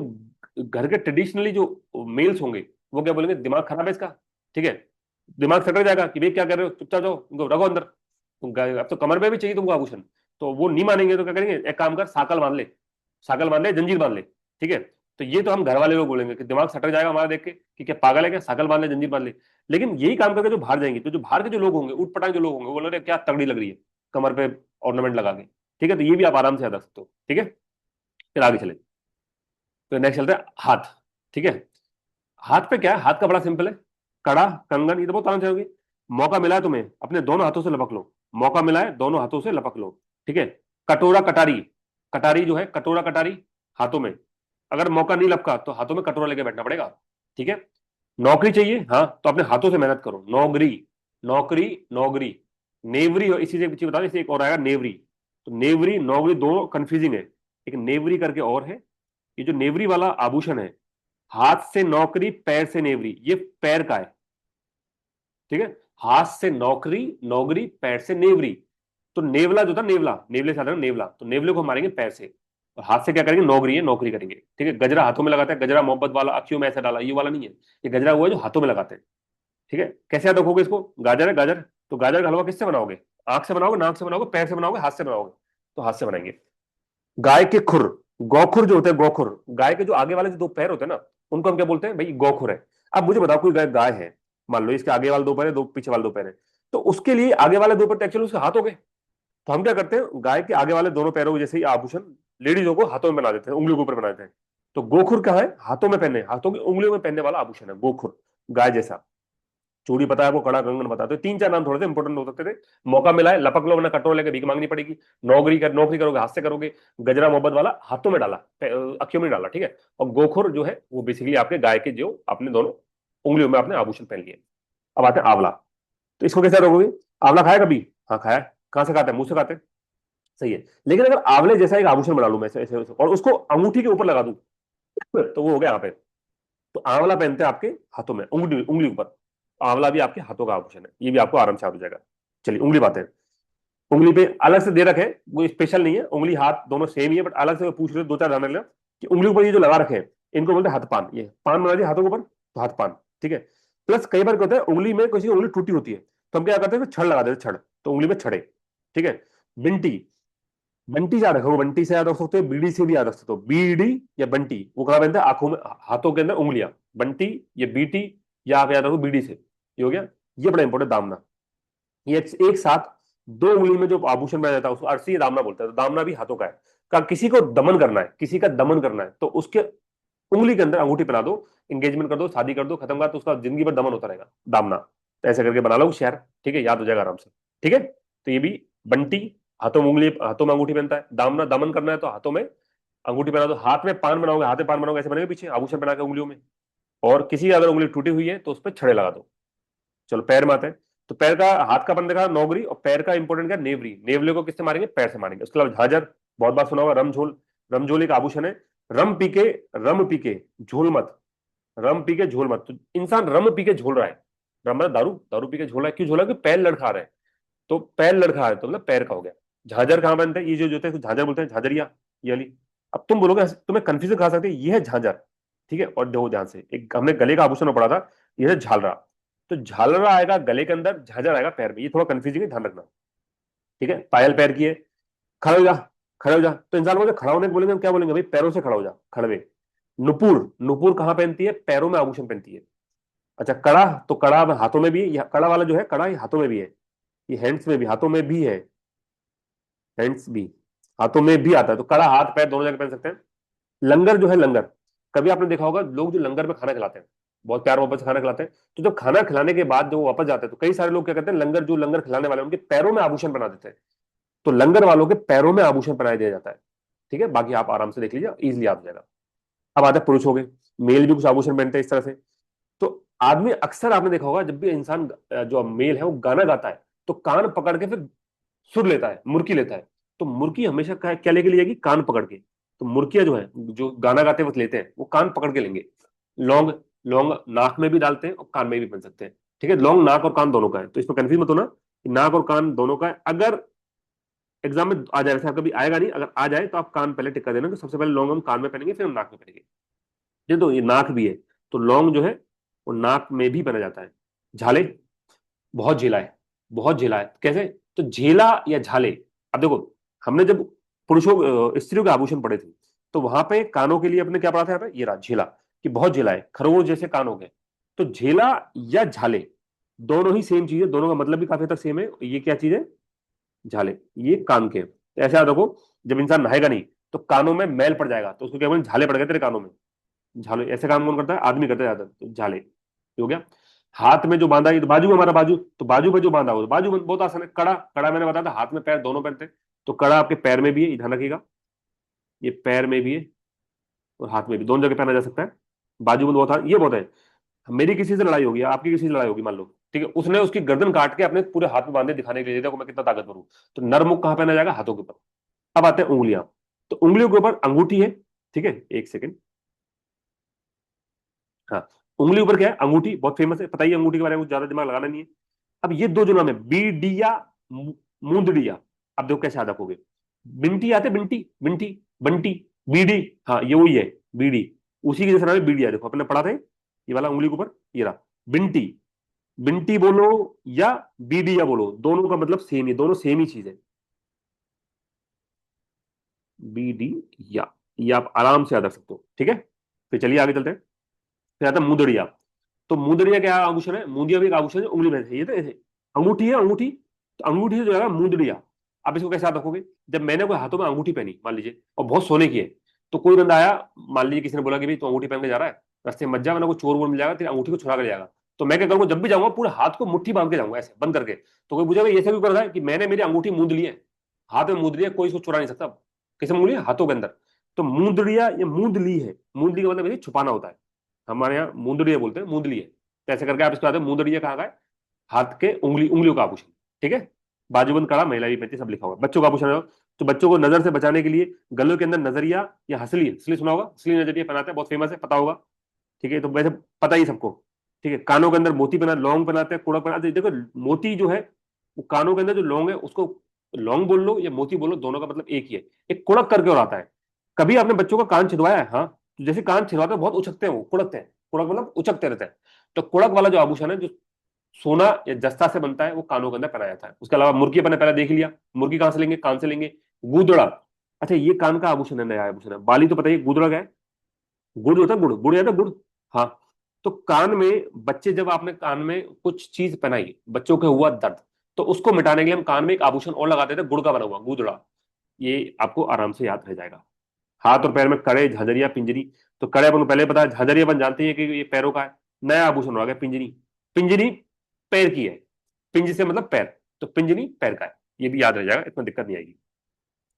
घर के ट्रेडिशनली जो मेल्स होंगे वो क्या बोलेंगे, दिमाग खराब है इसका। ठीक है। दिमाग सटक जाएगा कि भाई क्या कर रहे हो, चुपचाप जाओ, उनको रखो अंदर, अब तो कमर पे भी चाहिए तुमको आभूषण। तो वो नहीं मानेंगे, तो क्या करेंगे, एक काम कर, साकल बांध ले, साकल बांध ले, जंजीर बांध ले। ठीक है। तो ये तो हम घर वाले लोग बोलेंगे कि दिमाग सटक जाएगा हमारा देख के कि क्या पागल है क्या, साकल बांध ले, जंजीर बांध ले। लेकिन यही काम करके जो बाहर जाएंगे, तो जो बाहर के जो लोग होंगे, उठ पटांग जो लोग होंगे, वो बोल रहे क्या तगड़ी लग रही है, कमर पे ऑर्नामेंट लगा के। ठीक है। तो ये भी आप आराम से याद रख सकते हो। ठीक है। फिर आगे चले, तो नेक्स्ट चलते हैं हाथ। ठीक है। हाथ पे क्या है, हाथ का बड़ा सिंपल है, कड़ा, कंगन, ये तो बहुत आराम से होगी। मौका मिला है तुम्हें, अपने दोनों हाथों से लपक लो, मौका मिला है, दोनों हाथों से लपक लो। ठीक है। कटोरा, कटारी, कटारी जो है, कटोरा, कटारी, हाथों में, अगर मौका नहीं लपका तो हाथों में कटोरा लेके बैठना पड़ेगा। ठीक है। नौकरी चाहिए, हाँ, तो अपने हाथों से मेहनत करो, नौकरी, नौकरी, नौकरी, नेवरी, और इसी से पीछे बता, इसे एक और आएगा नेवरी। तो नेवरी, नौकरी दोनों कंफ्यूजिंग है, एक नेवरी करके और है। ये जो नेवरी वाला आभूषण है, हाथ से नौकरी, पैर से नेवरी, ये पैर का है। ठीक है। हाथ से नौकरी, नौकरी, पैर से नेवरी। तो नेवला जो था, नेवला, नेवले से आता है नेवला, तो नेवले को मारेंगे पैर से, और हाथ से क्या करेंगे, नौकरी है, नौकरी करेंगे। ठीक है। गजरा हाथों में लगाते हैं, गजरा मोहब्बत वाला, अखियों में ऐसा डाला, ये वाला नहीं है, ये गजरा हुआ है जो हाथों में लगाते हैं। ठीक है। कैसे याद रखोगे इसको, गाजर है, गाजर, तो गाजर का हलवा किससे बनाओगे, आंख से बनाओगे, नाक से बनाओगे, पैर से बनाओगे, हाथ से बनाओगे, तो हाथ से बनाएंगे। गाय के खुर, गौखुर जो होते हैं, गौखुर, गाय के जो आगे वाले जो दो पैर होते हैं ना, उनको हम क्या बोलते हैं भाई, गौखुर है। अब मुझे बताओ, कोई गाय गाय है, मान लो इसके आगे वाले दो पैर है, दो पीछे वाले दो पैर है, तो उसके लिए आगे वाले दो पैर एक्चुअली उसके हाथ हो गए। तो हम क्या करते हैं, गाय के आगे वाले दोनों पैरों को जैसे ही आभूषण लेडीजों को हाथों में बना देते हैं, उंगलियों के ऊपर बना देते हैं। तो गोखुर कहाँ है, हाथों में पहनने, हाथों की उंगलियों में पहनने वाला आभूषण है गोखुर, गाय जैसा। चूड़ी पता है आपको, कड़ा कंगन पता है, तो तीन चार नाम थोड़े से इंपॉर्टेंट हो सकते थे। मौका मिला है, लपक लो वरना कटोरा लेकर भीख मांगनी पड़ेगी। नौकरी करोगे हाथ से करोगे। गजरा मोहब्बत वाला हाथों में डाला, अखियों में डाला, ठीक है। और गोखुर जो है वो बेसिकली आपके गाय के जो अपने दोनों उंगलियों में आपने आभूषण पहन लिए। अब आते हैं आंवला। तो इसको कैसे रोकोगे, आंवला खाया कभी? हाँ खाया है। कहां से खाते हैं, मुंह से खाते हैं, सही है। लेकिन अगर आंवले जैसा एक आभूषण बना लूं मैं ऐसे ऐसे और उसको अंगूठी के ऊपर लगा दूं, तो वो हो गया यहाँ पे। तो आंवला पहनते हैं आपके हाथों में, उंगली उंगली ऊपर। आंवला भी आपके हाथों का आभूषण है, ये भी आपको आराम से याद हो जाएगा। चलिए उंगली बातें। उंगली पे अलग से दे रखे हैं, वो स्पेशल नहीं है, उंगली हाथ दोनों सेम ही है, बट अलग से पूछ रहे दो चार जानने लेना कि उंगली ऊपर ये जो लगा रखे हैं, इनको बोलते हैं हाथ पान। ये पान बना दिए हाथों के ऊपर, तो हाथ पान, ठीक है। प्लस कई बार क्या होता है, उंगली में किसी की उंगली टूटी होती है, तो हम क्या करते हैं, छड़ लगा देते हैं, छड़, तो उंगली में छड़े, ठीक है। बिंटी, बंटी से याद रखो, बंटी से याद रख सकते हो, बीड़ी से भी याद रख सकते हो, बीड़ी या बंटी, वो कहाँ पहनते हैं, आंखों में, हाथों के अंदर उंगलियां, बंटी, ये बीटी, या आप याद रखो बीड़ी से, ये हो गया। ये बड़ा इंपॉर्टेंट, दामना, ये एक साथ दो उंगली में जो आभूषण पहना जाता है उसको अरसी दामना बोलते हैं। तो दामना भी हाथों का है। का किसी को दमन करना है, किसी का दमन करना है, तो उसके उंगली के अंदर अंगूठी पहना दो, एंगेजमेंट कर दो, शादी कर दो, खत्म कर, तो उसका जिंदगी भर दमन होता रहेगा, दामना। तो ऐसे करके बना लो शहर, ठीक है, याद हो जाएगा आराम से, ठीक है। तो ये भी, बंटी, हाथों में उंगली, हाथों में अंगूठी पहनता है। दामना, दमन करना है तो हाथों में अंगूठी पहना दो। हाथ में पान बनाओगे, हाथ में पान बनाओगे, ऐसे बनेगा पीछे आभूषण बना के उंगलियों में। और किसी की अगर उंगली टूटी हुई है तो उस पर छड़े लगा दो। चलो पैर में आते हैं। तो पैर का, हाथ का अपन देखा नौगरी, और पैर का इंपॉर्टेंट क्या, नेवरी। नेवले को किससे मारेंगे, पैर से मारेंगे। उसके अलावा झांझर, बहुत बार सुना होगा, रमझोल। रमझोल एक आभूषण है। रम पी के, रम पी के झोल मत, रम पी के झोल मत। तो इंसान रम पी के झोल रहा है, रम मतलब दारू, दारू पी के झोला है, क्यों झोला, क्योंकि पैर लड़खा रहा है। तो पैर लड़खा है तो मतलब पैर का हो गया। झांझर कहाँ बनता है, ये जो होता है झांझर बोलते हैं, झांझरिया, ये वाली। अब तुम बोलोगे, तुम्हें कंफ्यूजन खा सकते हैं, ये है झांझर, ठीक है। और दो ध्यान से, एक हमने गले का आभूषण में पढ़ा था, ये है झालरा। तो झालरा आएगा गले के अंदर, झांझर आएगा पैर में, ये थोड़ा कंफ्यूजिंग है, ध्यान रखना, ठीक है। पायल पैर की है। खड़े हो जा, खड़े हो जा, तो इंसान बोलते खड़ा होने को बोलेंगे, हम क्या बोलेंगे भाई, पैरों से खड़ा हो जा, खड़वे। नुपुर, नुपुर कहाँ पहनती है, पैरों में आभूषण पहनती है। अच्छा कड़ा, तो कड़ा हाथों में भी है, कड़ा वाला जो है, कड़ा ये हाथों में भी है, ये हैंड्स में भी, हाथों में भी है, हैंड्स भी, हाथों में भी आता है। तो कड़ा हाथ पैर दोनों जगह पहन सकते हैं। लंगर जो है, लंगर, कभी आपने देखा होगा लोग जो लंगर में खाना खिलाते हैं, बहुत प्यार मोहब्बत से खाना खिलाते हैं, तो जब खाना खिलाने के बाद जो वो वापस जाते हैं, तो कई सारे लोग क्या करते हैं, लंगर, जो लंगर खिलाने वाले हैं, उनके पैरों में आभूषण बना देते हैं। तो लंगर वालों के पैरों में आभूषण पहना दिया जाता है, ठीक है। बाकी आप आराम से देख लीजिए, इजिली याद हो जाएगा। अब आते हैं पुरुष हो गए, मेल भी कुछ आभूषण पहनते हैं इस तरह से। तो आदमी अक्सर आपने देखा होगा, जब भी इंसान जो मेल है वो गाना गाता है, तो कान पकड़ के फिर सुर लेता है, मुर्की लेता है। तो मुर्की हमेशा क्या लेके ली जाएगी, कान पकड़ के। तो मुर्कियां जो है, जो गाना गाते वक्त लेते हैं, वो कान पकड़ के लेंगे। लौंग, लौंग नाक में भी डालते हैं और कान में भी बन सकते हैं, ठीक है। लौंग नाक और कान दोनों का है, तो इसमें कंफ्यूज मत होना कि नाक और कान दोनों का है। अगर एग्जाम में आ जाए, वैसे कभी आएगा नहीं, अगर आ जाए तो आप कान पहले टिक कर देना कि सबसे पहले लौंग हम कान में पहनेंगे, फिर हम नाक में पहनेंगे। ये तो ये नाक भी है, तो लौंग जो है वो नाक में भी पहना जाता है। झाले, बहुत झेला है, बहुत झेला है, कैसे, तो झेला या झाले। अब देखो, हमने जब पुरुषों स्त्रियों के आभूषण पढ़े थे, तो वहां पे कानों के लिए अपने क्या पढ़ा था, यहाँ पे ये रहा झेला, कि बहुत झेला है, खरगोश जैसे कान हो गए। तो झेला या झाले दोनों ही सेम चीज है, दोनों का मतलब भी काफी हद तक सेम है। ये क्या चीज है, झाले, ये कान के। तो ऐसे याद रखो, जब इंसान नहाएगा नहीं तो कानों में मैल पड़ जाएगा, तो उसको क्या बोलेंगे, झाले पड़ गए तेरे कानों में। झाले, ऐसे काम कौन करता है, आदमी करता है ज्यादा, तो झाले, ये हो गया। हाथ में जो बांधा, ये तो बाजू में, हमारा बाजू, तो बाजू में जो बांधा हो, बाजू बहुत आसान है। कड़ा, कड़ा मैंने बताया था हाथ में पैर दोनों पहनते हैं, तो कड़ा आपके पैर में भी है, ये ध्यान रखिएगा, ये पैर में भी है और हाथ में भी, दोनों जगह पहना जा सकता है। बाजू में बहुत, ये बहुत है। मेरी किसी से लड़ाई होगी, आपकी किसी से लड़ाई होगी मान लो, ठीक है, उसने उसकी गर्दन काट के अपने पूरे हाथ में बांधे दिखाने के लिए, देखो मैं कितना ताकतवर हूं। तो नर मुख कहां पहना जाएगा, हाथों के ऊपर। अब आते हैं उंगलियां। तो उंगलियों के ऊपर अंगूठी है, ठीक है, एक सेकेंड। हाँ, उंगली ऊपर क्या है, अंगूठी, बहुत फेमस है, पता ही है, अंगूठी के बारे में कुछ ज्यादा दिमाग लगाना नहीं है। अब ये दो जो नाम है, बीडिया, मूंदड़िया, अब देखो कैसे याद रखोगे। बिंटी आते, बिंटी, बिंटी, बंटी, बीडी, हाँ ये वही है, बीडी, उसी के जैसा नाम है बीडिया। देखो अपने पढ़ा था ये वाला उंगली के ऊपर, ये रहा बिंटी। बिंटी बोलो या बीडिया बोलो, दोनों का मतलब सेम ही, दोनों सेम ही चीज है। बी डी या, ये आप आराम से याद रख सकते हो, ठीक है। फिर चलिए आगे चलते हैं। फिर आता है मुदड़िया। तो मुदड़िया क्या आभूषण है? मुदिया भी एक आभूषण है, उंगली में से, ये तो ऐसे अंगूठी है, अंगूठी, तो अंगूठी से जो है मुदड़िया। आप इसको कैसे याद रखोगे? जब मैंने कोई हाथों में अंगूठी पहनी मान लीजिए, और बहुत सोने की है, तो कोई बंदा आया, मान लीजिए किसी ने बोला कि भाई तू अंगूठी पहन के जा रहा है, रास्ते में मत जा, वरना कोई चोर वोर मिल जाएगा, तेरी अंगूठी को छुड़ा कर ले जाएगा। तो मैं क्या करूंगा, जब भी जाऊंगा पूरे हाथ को मुट्ठी बांध के जाऊंगा, ऐसे बंद करके। तो कोई पूछेगा ये ऐसे क्यों कर रहा है, कि मैंने मेरी अंगूठी मूंद ली है, हाथ में मूंद लिया, कोई इसको चुरा नहीं सकता। किसे मूंद लिया? हाथों के अंदर। तो मूंदड़िया ये मूंद ली है, मूंद ली का मतलब ये छुपाना होता है। हमारे यहाँ मूंदड़िया बोलते हैं, मूंद ली है। तो ऐसे करके आप इसको याद है, मूंदड़िया कहाँ का है? हाथ के उंगली, उंगलियों का आभूषण, ठीक है। बाजूबंद कड़ा, महिला भी पहनती है, सब लिखा हुआ है। बच्चों का आभूषण है, तो बच्चों को नजर से बचाने के लिए गलों के अंदर नजरिया या हंसली, हंसली सुना होगा, हंसली नजरिया पहनाते हैं, बहुत फेमस है, पता होगा, ठीक है। तो वैसे पता ही सबको, ठीक है। कानों के अंदर मोती पहना, लौंग पहनाते हैं, कुड़क पहनाते हैं। देखो मोती जो है, वो कानों के अंदर जो लौंग है उसको लौंग बोल लो या मोती बोलो, दोनों का मतलब एक ही है। एक कुड़क करके और आता है। कभी आपने बच्चों का कान छिदवाया है? हाँ, तो जैसे कान छिदवाते हैं बहुत उछकते हैं, वो कुड़कते हैं, कुड़क मतलब उचकते रहते हैं। तो कुड़क वाला जो आभूषण है, जो सोना या जस्ता से बनता है, वो कानों के अंदर पहनाया जाता है। उसके अलावा मुर्गी अपने पहले देख लिया, मुर्गी कहां से लेंगे? कान से लेंगे। गूदड़ा, अच्छा ये कान का आभूषण है, नया आभूषण है। बाली तो पता ही, गूदड़ा क्या है? गुड़ होता है, गुड़, गुड़ याद है, गुड़। हाँ, तो कान में बच्चे, जब आपने कान में कुछ चीज पहनाई, बच्चों को हुआ दर्द, तो उसको मिटाने के लिए हम कान में एक आभूषण और लगाते थे, गुड़ का बना हुआ, गूदड़ा। ये आपको आराम से याद रह जाएगा। हाथ और पैर में कड़े, झांझरिया, पिंजरी। तो कड़े अपन को पहले पता है, झांझरिया अपन जानते हैं कि ये पैरों का है। नया आभूषण हो गया पिंजरी। पिंजरी पैर की है, पिंज से मतलब पैर, तो पिंजरी पैर का है। ये भी याद रह जाएगा, इसमें दिक्कत नहीं आएगी।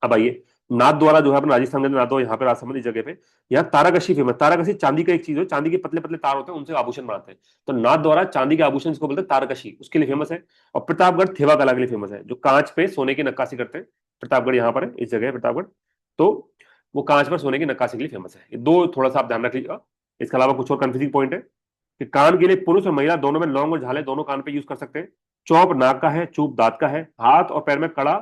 अब आइए, नाथ द्वारा जो है अपने राजस्थान के नाथ द्वारा, यहाँ पे राजस्थान इस जगह पे, यहाँ ताराकशी फेमस। ताराकशी चांदी का एक चीज है, चांदी के पतले पतले तार होते हैं, उनसे आभूषण बनाते हैं। तो नाथ द्वारा चांदी के आभूषण जिसको बोलते हैं तारकशी, उसके लिए फेमस है। और प्रतापगढ़ थेवा कला के लिए फेमस है, जो कांच पे सोने की नक्काशी करते हैं। प्रतापगढ़ यहाँ पर है, इस जगह है प्रतापगढ़। तो वो कांच पर सोने की नक्काशी के लिए फेमस है। ये दो थोड़ा सा आप ध्यान रख लीजिएगा। इसके अलावा कुछ और कंफ्यूजिंग पॉइंट है कि कान के लिए पुरुष और महिला दोनों में लौंग और झाले दोनों कान पे यूज कर सकते हैं। चौप नाक का है, चूप दांत का है। हाथ और पैर में कड़ा,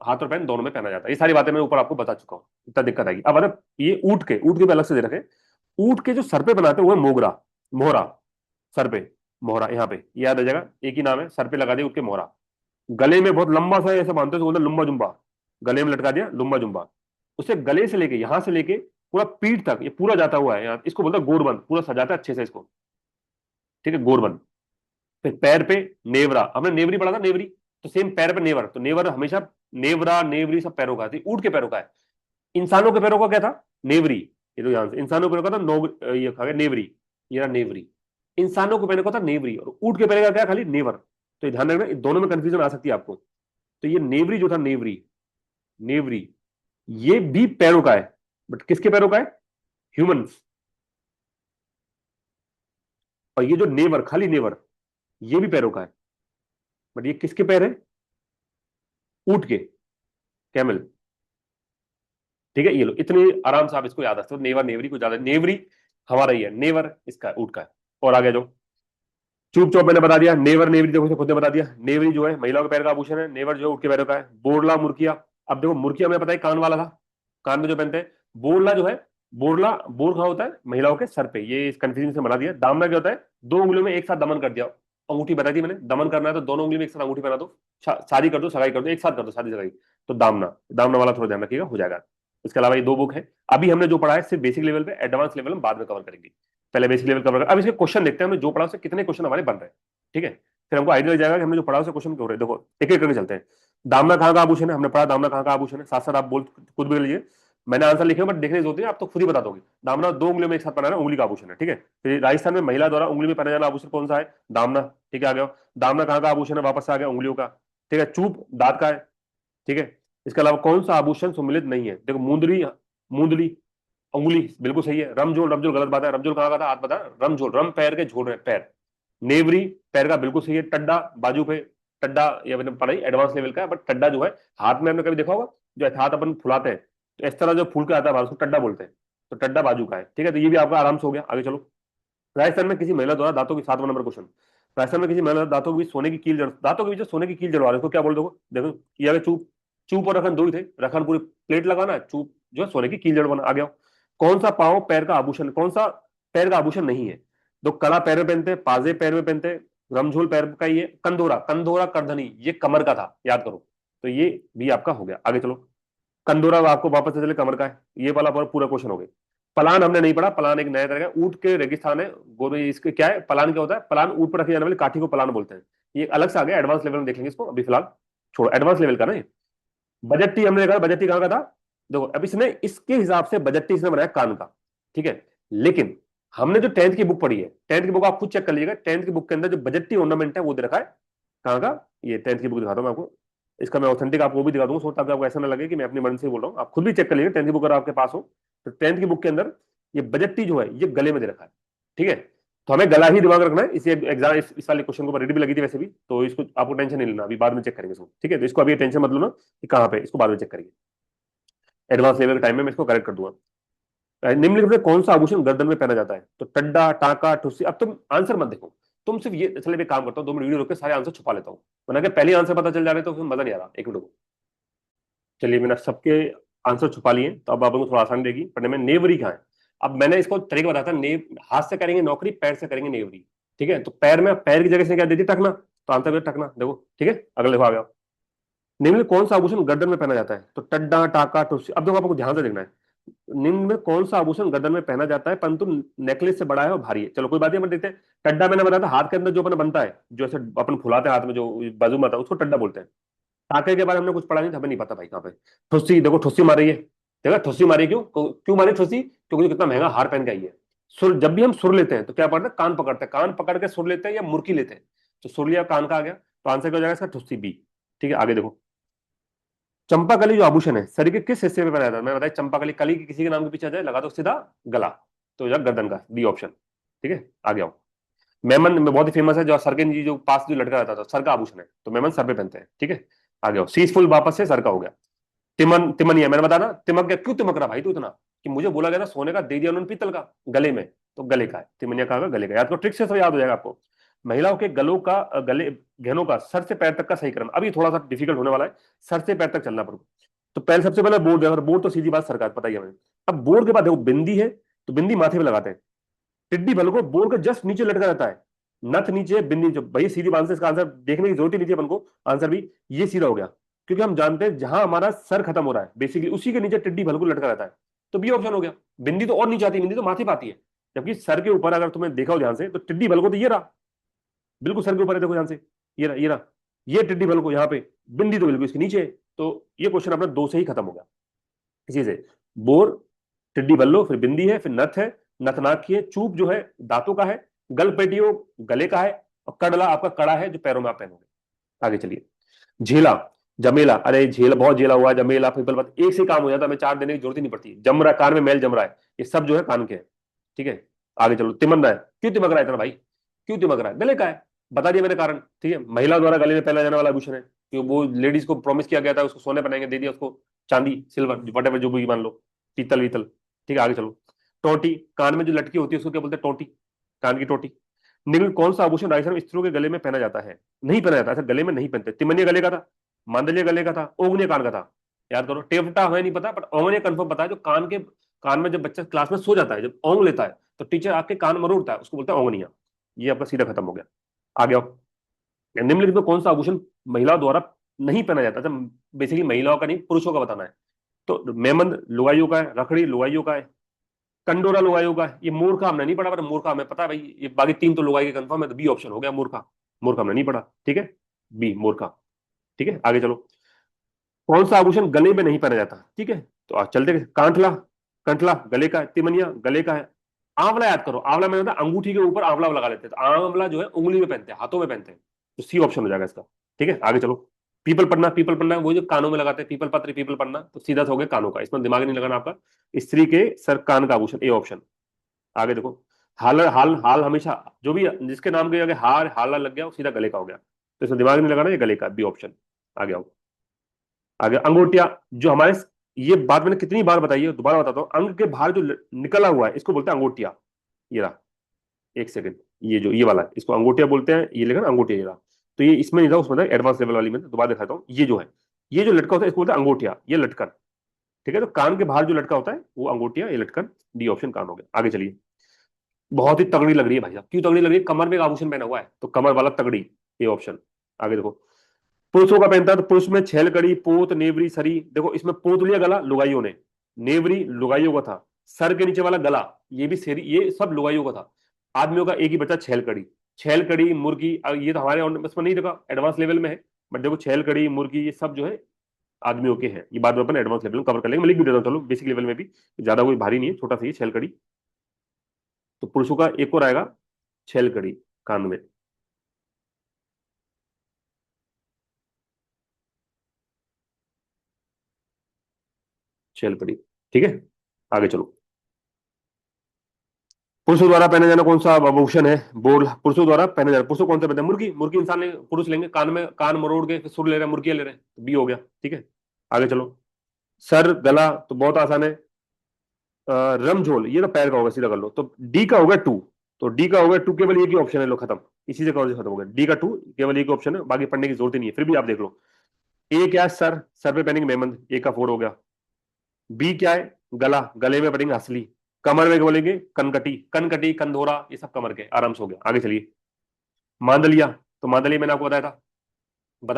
हाथ और पैन दोनों में पहना जाता है। ये सारी बातें मैं ऊपर आपको बता चुका हूँ, इतना दिक्कत आएगी। अब अगर ये ऊंट के भी अलग से दे रखे। ऊंट के जो सर पे बनाते हैं वो है मोगरा, मोहरा। सर पे मोहरा, यहाँ पे ये याद आ जाएगा, एक ही नाम है, सर पे लगा दिया ऊंट के मोहरा। गले में बहुत लंबा सा ऐसे बांधते हैं, बोलते हैं लुम्बा जुम्बा। गले में लटका दिया लुम्बा जुम्बा। उसे गले से लेके, यहां से लेके पूरा पीठ तक ये पूरा जाता हुआ है यहाँ, इसको बोलता है गोरबंद। पूरा सजाता है अच्छे से इसको, ठीक है, गोरबंद। फिर पैर पे नेवरा, हमने नेवरी पढ़ा था, नेवरी। तो सेम पैर पे नेवर, तो नेवर हमेशा, नेवरा नेवरी सब पैरों का है, ऊंट के पैरों का है। इंसानों के पैरों का क्या था? नेवरी। ये तो ध्यान से, इंसानों के पैरों का था ये खा गया नेवरी, ये रहा नेवरी। इंसानों के पैरों का था नेवरी, और ऊंट के पैरों का क्या? खाली नेवर। तो ये ध्यान रखना, इन दोनों में कंफ्यूजन आ सकती है आपको। तो ये नेवरी जो था, नेवरी, नेवरी, ये भी पैरों का है, बट किसके पैरों का है? ह्यूमंस। और ये जो नेवर, खाली नेवर, ये भी पैरों का है, बट ये किसके पैर है? ऊंट के, कैमल। ठीक है, ये लो, इतनी आराम से आप इसको याद रखते हो। नेवर नेवरी को ज्यादा, नेवरी हमारा ही है, नेवर इसका ऊंट का है। और आगे जो चुप चौप मैंने बता दिया, नेवर नेवरी देखो, खुद ने बता दिया। नेवरी जो है महिलाओं के पैर का आभूषण है, नेवर जो है ऊंट के पैरों का है। बोरला मुर्किया, अब देखो मुर्किया हमें पता है कान वाला था, कान में जो पहनते हैं। बोरला जो है, बोरला, बोर कहाँ होता है? महिलाओं के सर पे। ये इस कंफ्यूजन से बना दिया। दामना क्या होता है? दो उंगलियों में एक साथ दमन कर दिया। अंगूठी बताई थी मैंने, दमन करना है तो दोनों उंगली में एक साथ अंगूठी पहना दो। शादी कर दो, सगाई कर दो, एक साथ कर दो, शादी सगाई। तो दामना, दामना वाला थोड़ा ध्यान रखिएगा, हो जाएगा। इसके अलावा ये दो बुक है। अभी हमने जो पढ़ा है सिर्फ बेसिक लेवल पे, एडवांस लेवल हम बाद में कवर करेंगे। पहले बेसिक लेवल कवर कर, अब इसके क्वेश्चन देखते हैं, हमने जो पढ़ा उससे कितने क्वेश्चन हमारे बन रहे हैं, ठीक है। फिर हमको आइडिया लग जाएगा कि हमने जो पढ़ा उससे क्वेश्चन क्यों हो रहे हैं। देखो एक एक करके चलते हैं। दामना कहाँ का आभूषण है? हमने पढ़ा दामना कहाँ का आभूषण है, साथ साथ आप बोल खुद भी लीजिए। मैंने आंसर लिखे बट देखने की जरूरत नहीं, आप तो खुद ही बता दोगे। दामना दो उंगलियों में एक साथ पहनाना उंगली का आभूषण है, ठीक है। फिर राजस्थान में महिला द्वारा उंगली में पहना जाना आभूषण कौन सा है? दामना, ठीक है, आ गया। दामना कहाँ का आभूषण है? वापस से आ गया, उंगलियों का, ठीक है। चूप दांत का है, ठीक है। इसके अलावा कौन सा आभूषण सम्मिलित नहीं है? देखो मुंदरी, मुंदली, उंगली बिल्कुल सही है। रमजोल, रमजोल गलत बात है। रमजोल कहाँ का था? हाथ बता। रमजोल, रम पैर के झोल रहे पैर। नेवरी पैर का बिल्कुल सही है। टड्डा बाजू पे, टड्डा ये मैंने पढ़ाई एडवांस लेवल का है, बट टड्डा जो है हाथ में, हमने कभी देखा होगा जो हाथ अपन फुलाते हैं, तो इस तरह जो फूल के आता है बाहर, उसको टड्डा बोलते हैं। तो टड्डा बाजू का है, ठीक है। तो ये भी आपका आराम से हो गया। आगे चलो। राजस्थान में किसी महिला द्वारा दांतों की, 7वां नंबर क्वेश्चन। राजस्थान में किसी महिला द्वारा दांतों की सोने की कील दांतों के बीच सोने की कील जलवा रहे, उसको क्या बोल दोगे? देखो ये आगे चूप, चूप और रखन दो ही थे। रखन पूरी प्लेट लगाना है, चूप जो है सोने की कील जड़वाना। आ गया। कौन सा पाँव पैर का आभूषण, कौन सा पैर का आभूषण नहीं है? तो कड़ा पैर में पहनते, पाजे पैर में पहनते, रमझोल पैर का ही है। कंधोरा, कंधोरा करधनी ये कमर का था, याद करो। तो ये भी आपका हो गया। आगे चलो। कंदोरा आपको वापस से चले कमर का है, ये वाला पूरा क्वेश्चन हो गया। पलान हमने नहीं पढ़ा, पलान एक नया तरह का ऊंट के रेगिस्तान है। गोरे इसके क्या है, पलान क्या होता है, पलान ऊंट पर रखी जाने वाली काठी को पलान बोलते हैं। ये अलग से आ गया, एडवांस लेवल में देख लेंगे इसको, अभी फिलहाल छोड़ो, एडवांस लेवल का ना ये। बजट टी हमने देखा, बजट टी कहाँ का था, देखो अब इसने इसके हिसाब से बजट टी इसने बनाया कान का, ठीक है। लेकिन हमने जो टेंथ की बुक पढ़ी है, टेंथ की बुक आप खुद चेक कर लीजिएगा, टेंथ की बुक के अंदर जो बजट टी ऑर्नामेंट है वो दे रखा है कहाँ का, ये टेंथ की बुक दिखाता हूँ मैं आपको। इसका मैं ऑथेंटिक आपको वो भी दिखा दूंगा, सो ताकि आपको ऐसा ना लगे कि मैं अपनी मन से बोल रहा हूँ, आप खुद भी चेक कर लीजिए टेंथ की बुक अगर आपके पास हो। तो टेंथ की बुक के अंदर ये बजट टी जो है ये गले में दे रखा है, ठीक है। तो हमें गला ही दिमाग रखना है, इसी एग्जाम इस वाले क्वेश्चन को रेडी भी लगी थी वैसे भी, तो इसको आपको टेंशन नहीं लेना, अभी बाद में चेक करेंगे इसको, ठीक है। तो इसको अभी टेंशन मत लो ना कि कहाँ पे, इसको बाद में चेक करेंगे, एडवांस लेवल के टाइम में मैं इसको करेक्ट कर दूंगा। निम्नलिखित में कौन सा आभूषण गर्दन में पहना जाता है, तो टड्डा, टाका, ठुस्सी। अब तुम आंसर मत देखो, तुम सिर्फ ये, चलिए मैं काम करता हूँ, 2 मिनट वीडियो रोक के सारे आंसर छुपा लेता हूँ, वरना कि पहले आंसर पता चल जा रहे तो फिर मजा नहीं आ रहा, एक मिनट को। चलिए मैंने सबके आंसर छुपा लिए, तो अब आपको थोड़ा आसान रहेगी पढ़ने में। नेवरी कहाँ है, अब मैंने इसको तरीका बताया था, नेव हाथ से करेंगे नौकरी, पैर से करेंगे नेवरी, ठीक है। तो पैर में, पैर की जगह से क्या देती टकना, तो आंसर भी टकना, देखो ठीक है। अगले देखो आ गया, निम्न में कौन सा आभूषण गर्दन में पहना जाता है, तो टड्डा, टाका, टुस्सी। अब देखो आपको ध्यान से देखना है, निम्न में कौन सा आभूषण गर्दन में पहना जाता है परंतु नेकलेस से बड़ा है और भारी है। चलो कोई बात नहीं, हम देखते हैं। टड्डा मैंने बताया था हाथ के अंदर जो अपन बनता है, जो ऐसे अपन फुलाते हैं हाथ में, जो बाजू में आता है उसको टड्डा बोलते हैं। टाके के बारे में हमने कुछ पढ़ा नहीं था, हमें नहीं पता भाई कहाँ पे। ठुस्सी, देखो ठुस्सी मारी है, देखा ठुस्सी मारी क्यों, क्यों मारी ठुस्सी, क्योंकि कितना महंगा हार पहन के आई है। सुर, जब भी हम सुर लेते हैं तो क्या पढ़ते हैं, कान पकड़ते हैं, कान पकड़ के सुर लेते हैं या मुर्की लेते हैं, तो सुर लिया कान का आ गया, तो आंसर क्या हो जाएगा इसका, ठुस्सी बी, ठीक है। आगे देखो, चंपाकली जो आभूषण है शरीर के किस हिस्से में बनाया जाता है, मैं बताया चंपाकली, कली की किसी के नाम के पीछे आ जाए लगा दो सीधा गला, तो या गर्दन का, डी ऑप्शन, ठीक है। आगे आओ, मेमन में बहुत ही फेमस है, जो सर के नीचे जो पास जो लटका रहता था, सर का आभूषण है, तो मेमन सर पे पहनते हैं, ठीक है। आगे आओ, सीसफुल वापस से सर का हो गया। तिमन, तिमनिया मैंने बताया ना, तिमक गया, क्यों तिमक रहा भाई तू इतना, कि मुझे बोला गया ना सोने का, दे दिया उन्होंने पीतल का गले में, तो गले का है, तिमनिया कहा गले का, याद करो, ट्रिक से तो याद हो जाएगा आपको। महिलाओं के गलों का गले गहनों का सर से पैर तक का सही क्रम, अभी थोड़ा सा डिफिकल्ट होने वाला है, सर से पैर तक चलना पड़ेगा। तो पहले सबसे पहले बोर्ड है, और बोर्ड तो सीधी बात सरकार पता ही है हमें। अब बोर्ड के बाद देखो बिंदी है, तो बिंदी माथे पे लगाते हैं। टिड्डी बल को बोर्ड के जस्ट नीचे लटका रहता है, नथ नीचे, बिंदी नीचे, भाई सीधी आंसर, इसका आंसर देखने की जरूरत ही नहीं थी अपन को, आंसर भी ये सीधा हो गया, क्योंकि हम जानते हैं जहां हमारा सर खत्म हो रहा है बेसिकली उसी के नीचे टिड्डी भल को लटका रहता है, तो बी ऑप्शन हो गया। बिंदी तो और नीचे आती है, बिंदी तो माथे पे आती है, जबकि सर के ऊपर अगर तुमने देखा हो ध्यान से, तो टिड्डी भल को तो ये रहा, बिल्कुल सर के ऊपर है, देखो ध्यान से, ये रहा, ये रहा, ये टिड्डी भल को यहाँ पे, बिंदी तो बिल्कुल इसके नीचे है। तो ये क्वेश्चन अपना 2 से ही खत्म हो गया, इसी से। बोर, टिड्डी बल्लो, फिर बिंदी है, फिर नथ है, नथनाखी है, चूप जो है दांतों का है, गलपेटियो गले का है, और कड़ला आपका कड़ा है जो पैरों में आप पहनोगे। आगे चलिए, झेला, जमेला, अरे झेला बहुत झेला हुआ, जमेला, पीपल पत, एक से काम हो जाता है, हमें 4 देने की जरूरत ही नहीं पड़ती। जम रहा है, कान में मैल जम रहा है, ये सब जो है कान के हैं, ठीक है। आगे चलो, तिमन रहा है, क्यों तिमक रहा है इतना भाई, क्यों तिमक रहा है, गले का है, बता दिया मैंने कारण, ठीक है। महिला द्वारा गले में पहना जाने वाला आभूषण है, क्योंकि वो लेडीज को प्रॉमिस किया गया था, उसको सोने पहनाएंगे, दे दिया उसको, चांदी, सिल्वर, वट एवर जो भी मान लो, पीतल वीतल, ठीक है। आगे चलो, टोटी, कान में जो लटकी होती है उसको क्या बोलते हैं, टोटी, कान की टोटी। निम्न में कौन सा आभूषण राजस्थान में स्त्रियों के गले में पहना जाता है, नहीं पहना जाता, ऐसा गले में नहीं पहनते। तिमनिया गले का था, मांडल्य गले का था, ओंगनिया कान का था, याद करो। टेपटा हमें नहीं पता, बट ओंगनिया कंफर्म पता है, जो कान के, कान में जब बच्चा क्लास में सो जाता है, जब ओंग लेता है, तो टीचर आपके कान मरोड़ता है, उसको बोलता है ओंगनिया। ये आपका सीधा खत्म हो गया। आगे आओ, निम्नलिखित में कौन सा आभूषण महिलाओं द्वारा नहीं पहना जाता, जब बेसिकली महिलाओं का नहीं पुरुषों का बताना है। तो मेमन लुगाइयों का है, रखड़ी लुगाइयों का है, कंडोरा लुगाइयों का है, ये मूर्खा हमने नहीं पढ़ा, पर मूर्खा हमें पता है भाई, ये बाकी 3 तो लुगाई के कंफर्म है, तो बी ऑप्शन हो गया मूर्खा, मूर्खा हमने नहीं पढ़ा, ठीक है, बी मूर्खा, ठीक है। आगे चलो, कौन सा आभूषण गले में नहीं पहना जाता, ठीक है। तो आज चलते कांठला, कंठला गले का है, तिमनिया गले का है। आंवला याद करो, आंवला में होता है अंगूठी के ऊपर आंवला लगा लेते हैं, तो आंवला जो है उंगली में पहनते हैं, हाथों में पहनते हैं, तो सी ऑप्शन हो जाएगा इसका, ठीक है। आगे चलो, पीपल पन्ना, पीपल पन्ना वो जो कानों में लगाते हैं, पीपल पत्र, पीपल पन्ना, तो सीधा हो गया कानों का, इसमें दिमाग नहीं लगाना आपका, स्त्री के सर कान का आभूषण, ए ऑप्शन। आगे देखो, हाल हाल हाल हमेशा, जो भी जिसके नाम के आगे हार हाला लग गया वो सीधा गले का हो गया, तो इसमें दिमाग नहीं लगाना, ये गले का, बी ऑप्शन। आगे आओ, आगे अंगूठिया, जो हमारे, ये बात मैंने कितनी बार बताई है, दोबारा बताता हूँ, अंग के बाहर जो निकला हुआ है इसको बोलते हैं अंगूठिया, ये रहा, एक सेकंड, ये जो ये वाला है इसको अंगूठिया बोलते हैं, ये लिखा ना अंगूठिया, ये रहा। तो ये इसमें नहीं था, उसमें था एडवांस लेवल वाली में, दोबारा दिखाता हूँ, ये जो है, ये जो लटका होता है इसको बोलते हैं अंगूठिया, ये लटकन, ठीक है। तो कान के बाहर जो लटका होता है वो अंगूठिया, ये लटकन, डी ऑप्शन कान हो गया। आगे चलिए, बहुत ही तगड़ी लग रही है भाई साहब, क्यों तगड़ी लग रही है, कमर में एक आभूषण पहना हुआ है, तो कमर वाला तगड़ी, ये ऑप्शन। आगे देखो, पुरुषों का पहनता है तो पुरुष में छेल कड़ी, पोत, नेवरी, सरी। देखो इसमें पोत लिया गला लुगाइयों ने, नेवरी लुगाइयों का था, सर के नीचे वाला गला ये भी सेरी, ये सब लुगाइयों का था। आदमियों का एक ही बचा छेल कड़ी। छेल कड़ी मुर्गी, ये तो हमारे इसमें नहीं देखा, एडवांस लेवल में है। बट देखो छेल कड़ी मुर्गी ये सब जो है आदमियों के हैं। ये बाद में अपन एडवांस लेवल में कवर कर लेंगे, मैं लिख भी देता हूँ, चलो बेसिक लेवल में भी ज्यादा कोई भारी नहीं है, छोटा सा ही छेल कड़ी। तो पुरुषों का एक और आएगा छेल कड़ी कान में। छेल कड़ी, ठीक है। आगे चलो। पुरुषों द्वारा पहने जाना कौन सा आभूषण है? बोल। पुरुषों द्वारा पहने जाना, पुरुषों कौन सा पहनते हैं? मुर्गी। मुर्गी इंसान लेंगे, पुरुष लेंगे, कान में कान मरोड़ के फिर सुर ले रहे हैं, मुर्गियां ले रहे हैं, तो बी हो गया, ठीक है। आगे चलो। सर गला तो बहुत आसान है। रमझोल ये तो पैर का होगा, सीधा कर लो। तो डी का होगा टू। तो डी का होगा टू, केवल एक ही ऑप्शन है, लो खत्म। इसी से कॉलेज खत्म हो गया, डी का टू केवल एक ऑप्शन है, बाकी पढ़ने की जरूरत ही नहीं है, फिर भी आप देख लो। ए क्या है? सर, सर पे पहनेंगे मेहमंद, ए का फोर हो गया। बी क्या है? गला, गले में पड़ेंगे हंसली। कमर में क्या बोलेंगे? कनकटी, कनकटी कंधोरा, ये सब कमर के, आराम से हो गया। आगे चलिए। मांदलिया, तो मांदलिया मैंने आपको बताया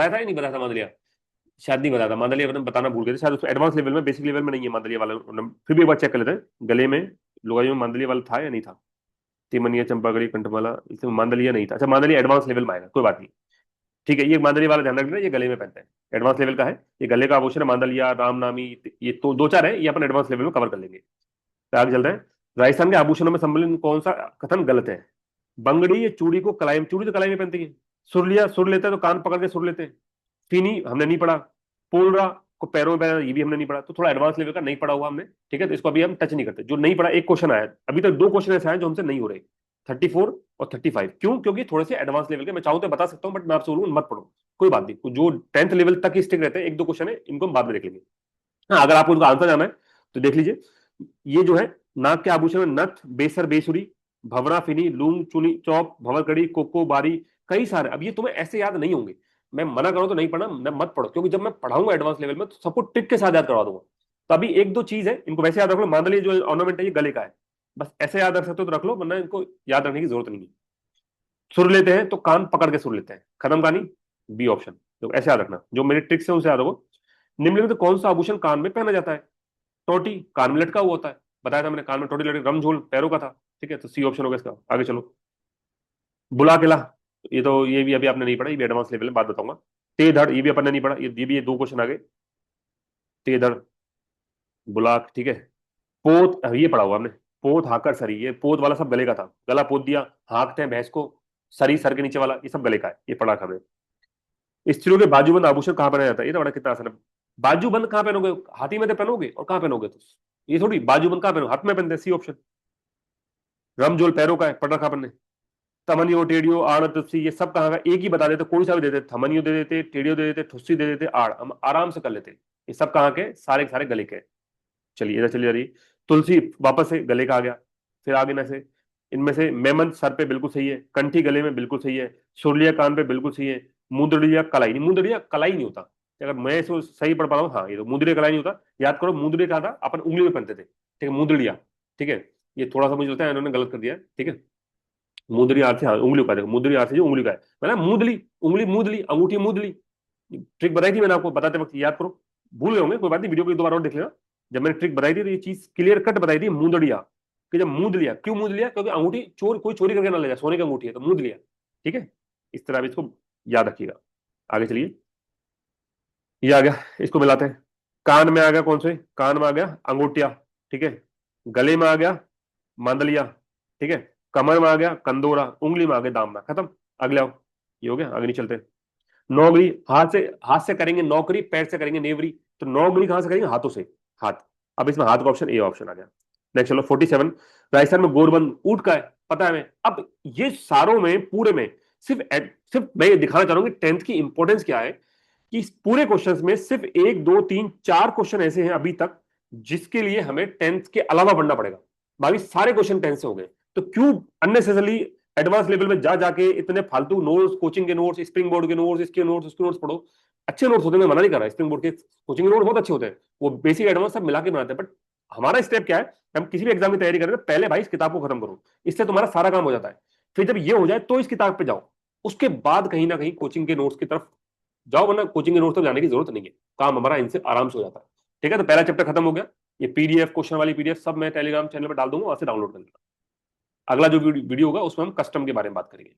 था या नहीं बताया था मांदलिया? शायद नहीं बताया था, मांदलिया मैंने बताना भूल गए थे शायद, उसमें एडवांस लेवल में, बेसिक लेवल में नहीं है मांदलिया वाला। फिर भी एक बार चेक कर लेते हैं, गले में लुगाइयों में मांदलिया वाला था या नहीं था? तिमनिया, चंपाकली, कंठमाला, इसमें मांदलिया नहीं था। अच्छा, मांदलिया एडवांस लेवल में आएगा, कोई बात नहीं। ठीक है, ये मांदलिया वाला ध्यान रख लेना, ये गले में पहनते हैं, एडवांस लेवल का है। ये गले का आभूषण है मांदलिया, रामनामी, ये तो दो चार है, ये अपन एडवांस लेवल में कवर कर लेंगे। तो आगे चलते हैं। राजस्थान के आभूषणों में सम्मिलित कौन सा कथन गलत है? बंगड़ी, ये चूड़ी को कलाई में, चूड़ी तो कलाई में पहनती है। सुरलिया, सुर लेते हैं तो कान पकड़ के सुर लेते हैं। फीनी हमने नहीं पढ़ा। पोलरा को पैरों में पहना, ये भी हमने नहीं पढ़ा, तो थोड़ा एडवांस लेवल का नहीं पढ़ा हुआ हमने, ठीक है। तो इसको अभी हम टच नहीं करते, जो नहीं पढ़ा। एक क्वेश्चन आया अभी तक, दो क्वेश्चन ऐसे आए जो हमसे नहीं हो रहे, 34 और 35। क्यों? क्योंकि थोड़े से एडवांस लेवल के, मैं चाहूँ तो बता सकता हूँ, बट मैं आपसे बोलूँ मत पढ़ो। कोई बात नहीं, जो 10th लेवल तक ही स्टिक रहते हैं, एक दो क्वेश्चन है, इनको हम बाद में देख लेंगे। हाँ, अगर आपको उनका आंसर जाना है तो देख लीजिए। ये जो है, नाक के आभूषण में नथ, बेसर, बेसुरी, भवरा, फिनी, लूंग, चुनी, चौप, भंवरकड़ी, कोको, बारी, कई सारे। अब ये तुम्हें ऐसे याद नहीं होंगे, मैं मना करूं तो नहीं पढ़ना, मत पढ़ो, क्योंकि जब मैं पढ़ाऊंगा एडवांस लेवल में तो सबको टिक के साथ याद करवा दूंगा। तो अभी एक दो चीज है, इनको वैसे याद रख लो। मांदली जो ऑर्नामेंट है ये गले का है, बस ऐसे याद रख सकते हो तो रख लो, वरना इनको याद रखने की जरूरत नहीं है। सुर लेते हैं तो कान पकड़ के सुर लेते हैं, खत्म कहानी। बी ऑप्शन, तो ऐसे याद रखना, जो मेरे ट्रिक्स है उनसे याद होगा। निम्नलिखित में कौन सा आभूषण कान में पहना जाता है? टोटी, कान में लटका हुआ होता है, बताया था मैंने, कान में टोटी लटके, रमझोल पैरों का था, ठीक है। तो सी ऑप्शन होगा इसका। आगे चलो। बुला किला, ये तो ये भी अभी आपने नहीं पढ़ा, ये भी एडवांस लेवल में, बात बताऊंगा। तेधड़, ये भी अपन ने नहीं पढ़ा, ये भी, ये दो क्वेश्चन आ गए। तेधड़, बुलाक, ठीक है। पोत, ये पढ़ा हुआ हमने। पोत, हाकर, सरी, ये पोत वाला सब गले का था, गला पोत दिया। हाँकते हैं भैंस को, सरी सर के नीचे वाला, ये सब गले का है, ये पढ़ा था हमने। स्त्रियों के बाजूबंद आभूषण कहाँ पहना जाता है? ये तो बड़ा कितना आसान है। बाजूबंद कहाँ पहनोगे? हाथी में तो पहनोगे, और कहाँ पहनोगे? तो ये थोड़ी बाजूबंद कहाँ पहनोगे, हाथ में पहनते हैं, सी ऑप्शन। रमजोल पैरों का है, पढ़ रखा अपन ने। तमनियो, टेडियो, आड़, तुलसी, ये सब कहाँ का? एक ही बता देते, कोई सा भी दे देते, थमनियो दे देते, टेडियो दे देते, ठुस्सी दे देते, आड़, हम आराम से कर लेते। ये सब कहाँ के? सारे के सारे गले के। चलिए इधर चलिए जा रही। तुलसी वापस से गले का आ गया। फिर आगे में से, इनमें से मेमन सर पे बिल्कुल सही है, कंठी गले में बिल्कुल सही है, सुरलिया कान पे बिल्कुल सही है, मुंदड़िया कलाई नहीं, मुंदड़िया कलाई नहीं होता। अगर मैं इसको सही पढ़ पा रहा हूँ, हाँ, ये तो मुंदड़िया कलाई नहीं होता। याद करो, मुंदड़िया कहा था अपन उंगली में पहनते थे, ठीक है, मुंदड़िया, ठीक है। ये थोड़ा सा मुझे लगता है इन्होंने गलत कर दिया है, ठीक है। मुंदरी आर से, हाँ, उंगली का, देखो मुंदरी आर से जो उंगली का है, मतलब मूदली, उंगली मूदली, अंगूठी मूदली। ट्रिक बताई थी मैंने आपको, बताते वक्त याद करो। भूल गए होंगे, कोई बात नहीं, वीडियो को एक दो बार और देख लेना। जब मैंने ट्रिक बताई थी तो ये चीज क्लियर कट बताई थी, मुंदड़िया। कि जब मूद लिया, क्यों मूद लिया? क्योंकि अंगूठी चोर कोई चोरी करके ना ले जाए, सोने की अंगूठी है तो मूद लिया, ठीक है। इस तरह आप इसको याद रखिएगा। आगे चलिए। ये आ गया, इसको मिलाते हैं। कान में आ गया, कौन से कान में आ गया? अंगूठिया, ठीक है। गले में आ गया मांदलिया, ठीक है। कमर में आ गया कंदोरा, उंगली में आ गया दामना, खत्म। अगले आओ। ये हो गया, आगे नहीं चलते। नौगरी, हाथ से करेंगे नौकरी, पैर से करेंगे नेवरी। तो नौगरी कहां से करेंगे? हाथों से, हाथ। अब इसमें हाथ का ऑप्शन ए ऑप्शन आ गया। नेक्स्ट चलो, 47। राजस्थान में गोरबंद ऊंट का है, पता है हमें। अब ये सारों में, पूरे में, सिर्फ मैं ये दिखाना चाह रहा हूं कि 10th की इंपॉर्टेंस क्या है। कि इस पूरे क्वेश्चंस में सिर्फ एक दो तीन चार क्वेश्चन ऐसे हैं अभी तक जिसके लिए हमें 10th के अलावा पढ़ना पड़ेगा। बाकी सारे क्वेश्चन 10th से हो गए। तो क्यों अननेसेसरली एडवांस लेवल में जा जाके इतने फालतू नोट्स, कोचिंग के नोट्स, स्प्रिंग बोर्ड के नोट्स, इसके नोट्स, उसके नोट्स पढ़ो। अच्छे नोट्स होते हैं, मैं मना नहीं कर रहा, स्प्रिंग बोर्ड के कोचिंग के नोट बहुत अच्छे होते हैं, वो बेसिक एडवांस सब मिला के बनाते हैं। बट हमारा स्टेप क्या है? हम किसी भी एग्जाम की तैयारी कर रहे हैं, पहले भाई इस किताब को खत्म करो, इससे तुम्हारा सारा काम हो जाता है। फिर जब ये हो जाए तो इस किताब पे जाओ, उसके बाद कहीं ना कहीं कोचिंग के नोट्स की तरफ जाओ, वरना कोचिंग के नोट्स तक जाने की जरूरत नहीं है, काम हमारा इनसे आराम से हो जाता है। ठीक है, तो पहला चैप्टर खत्म हो गया। ये पीडीएफ, क्वेश्चन वाली पीडीएफ सब मैं टेलीग्राम चैनल पर डाल दूंगा, वहां से डाउनलोड कर लेना। अगला जो वीडियो होगा उसमें हम कस्टम के बारे में बात करेंगे।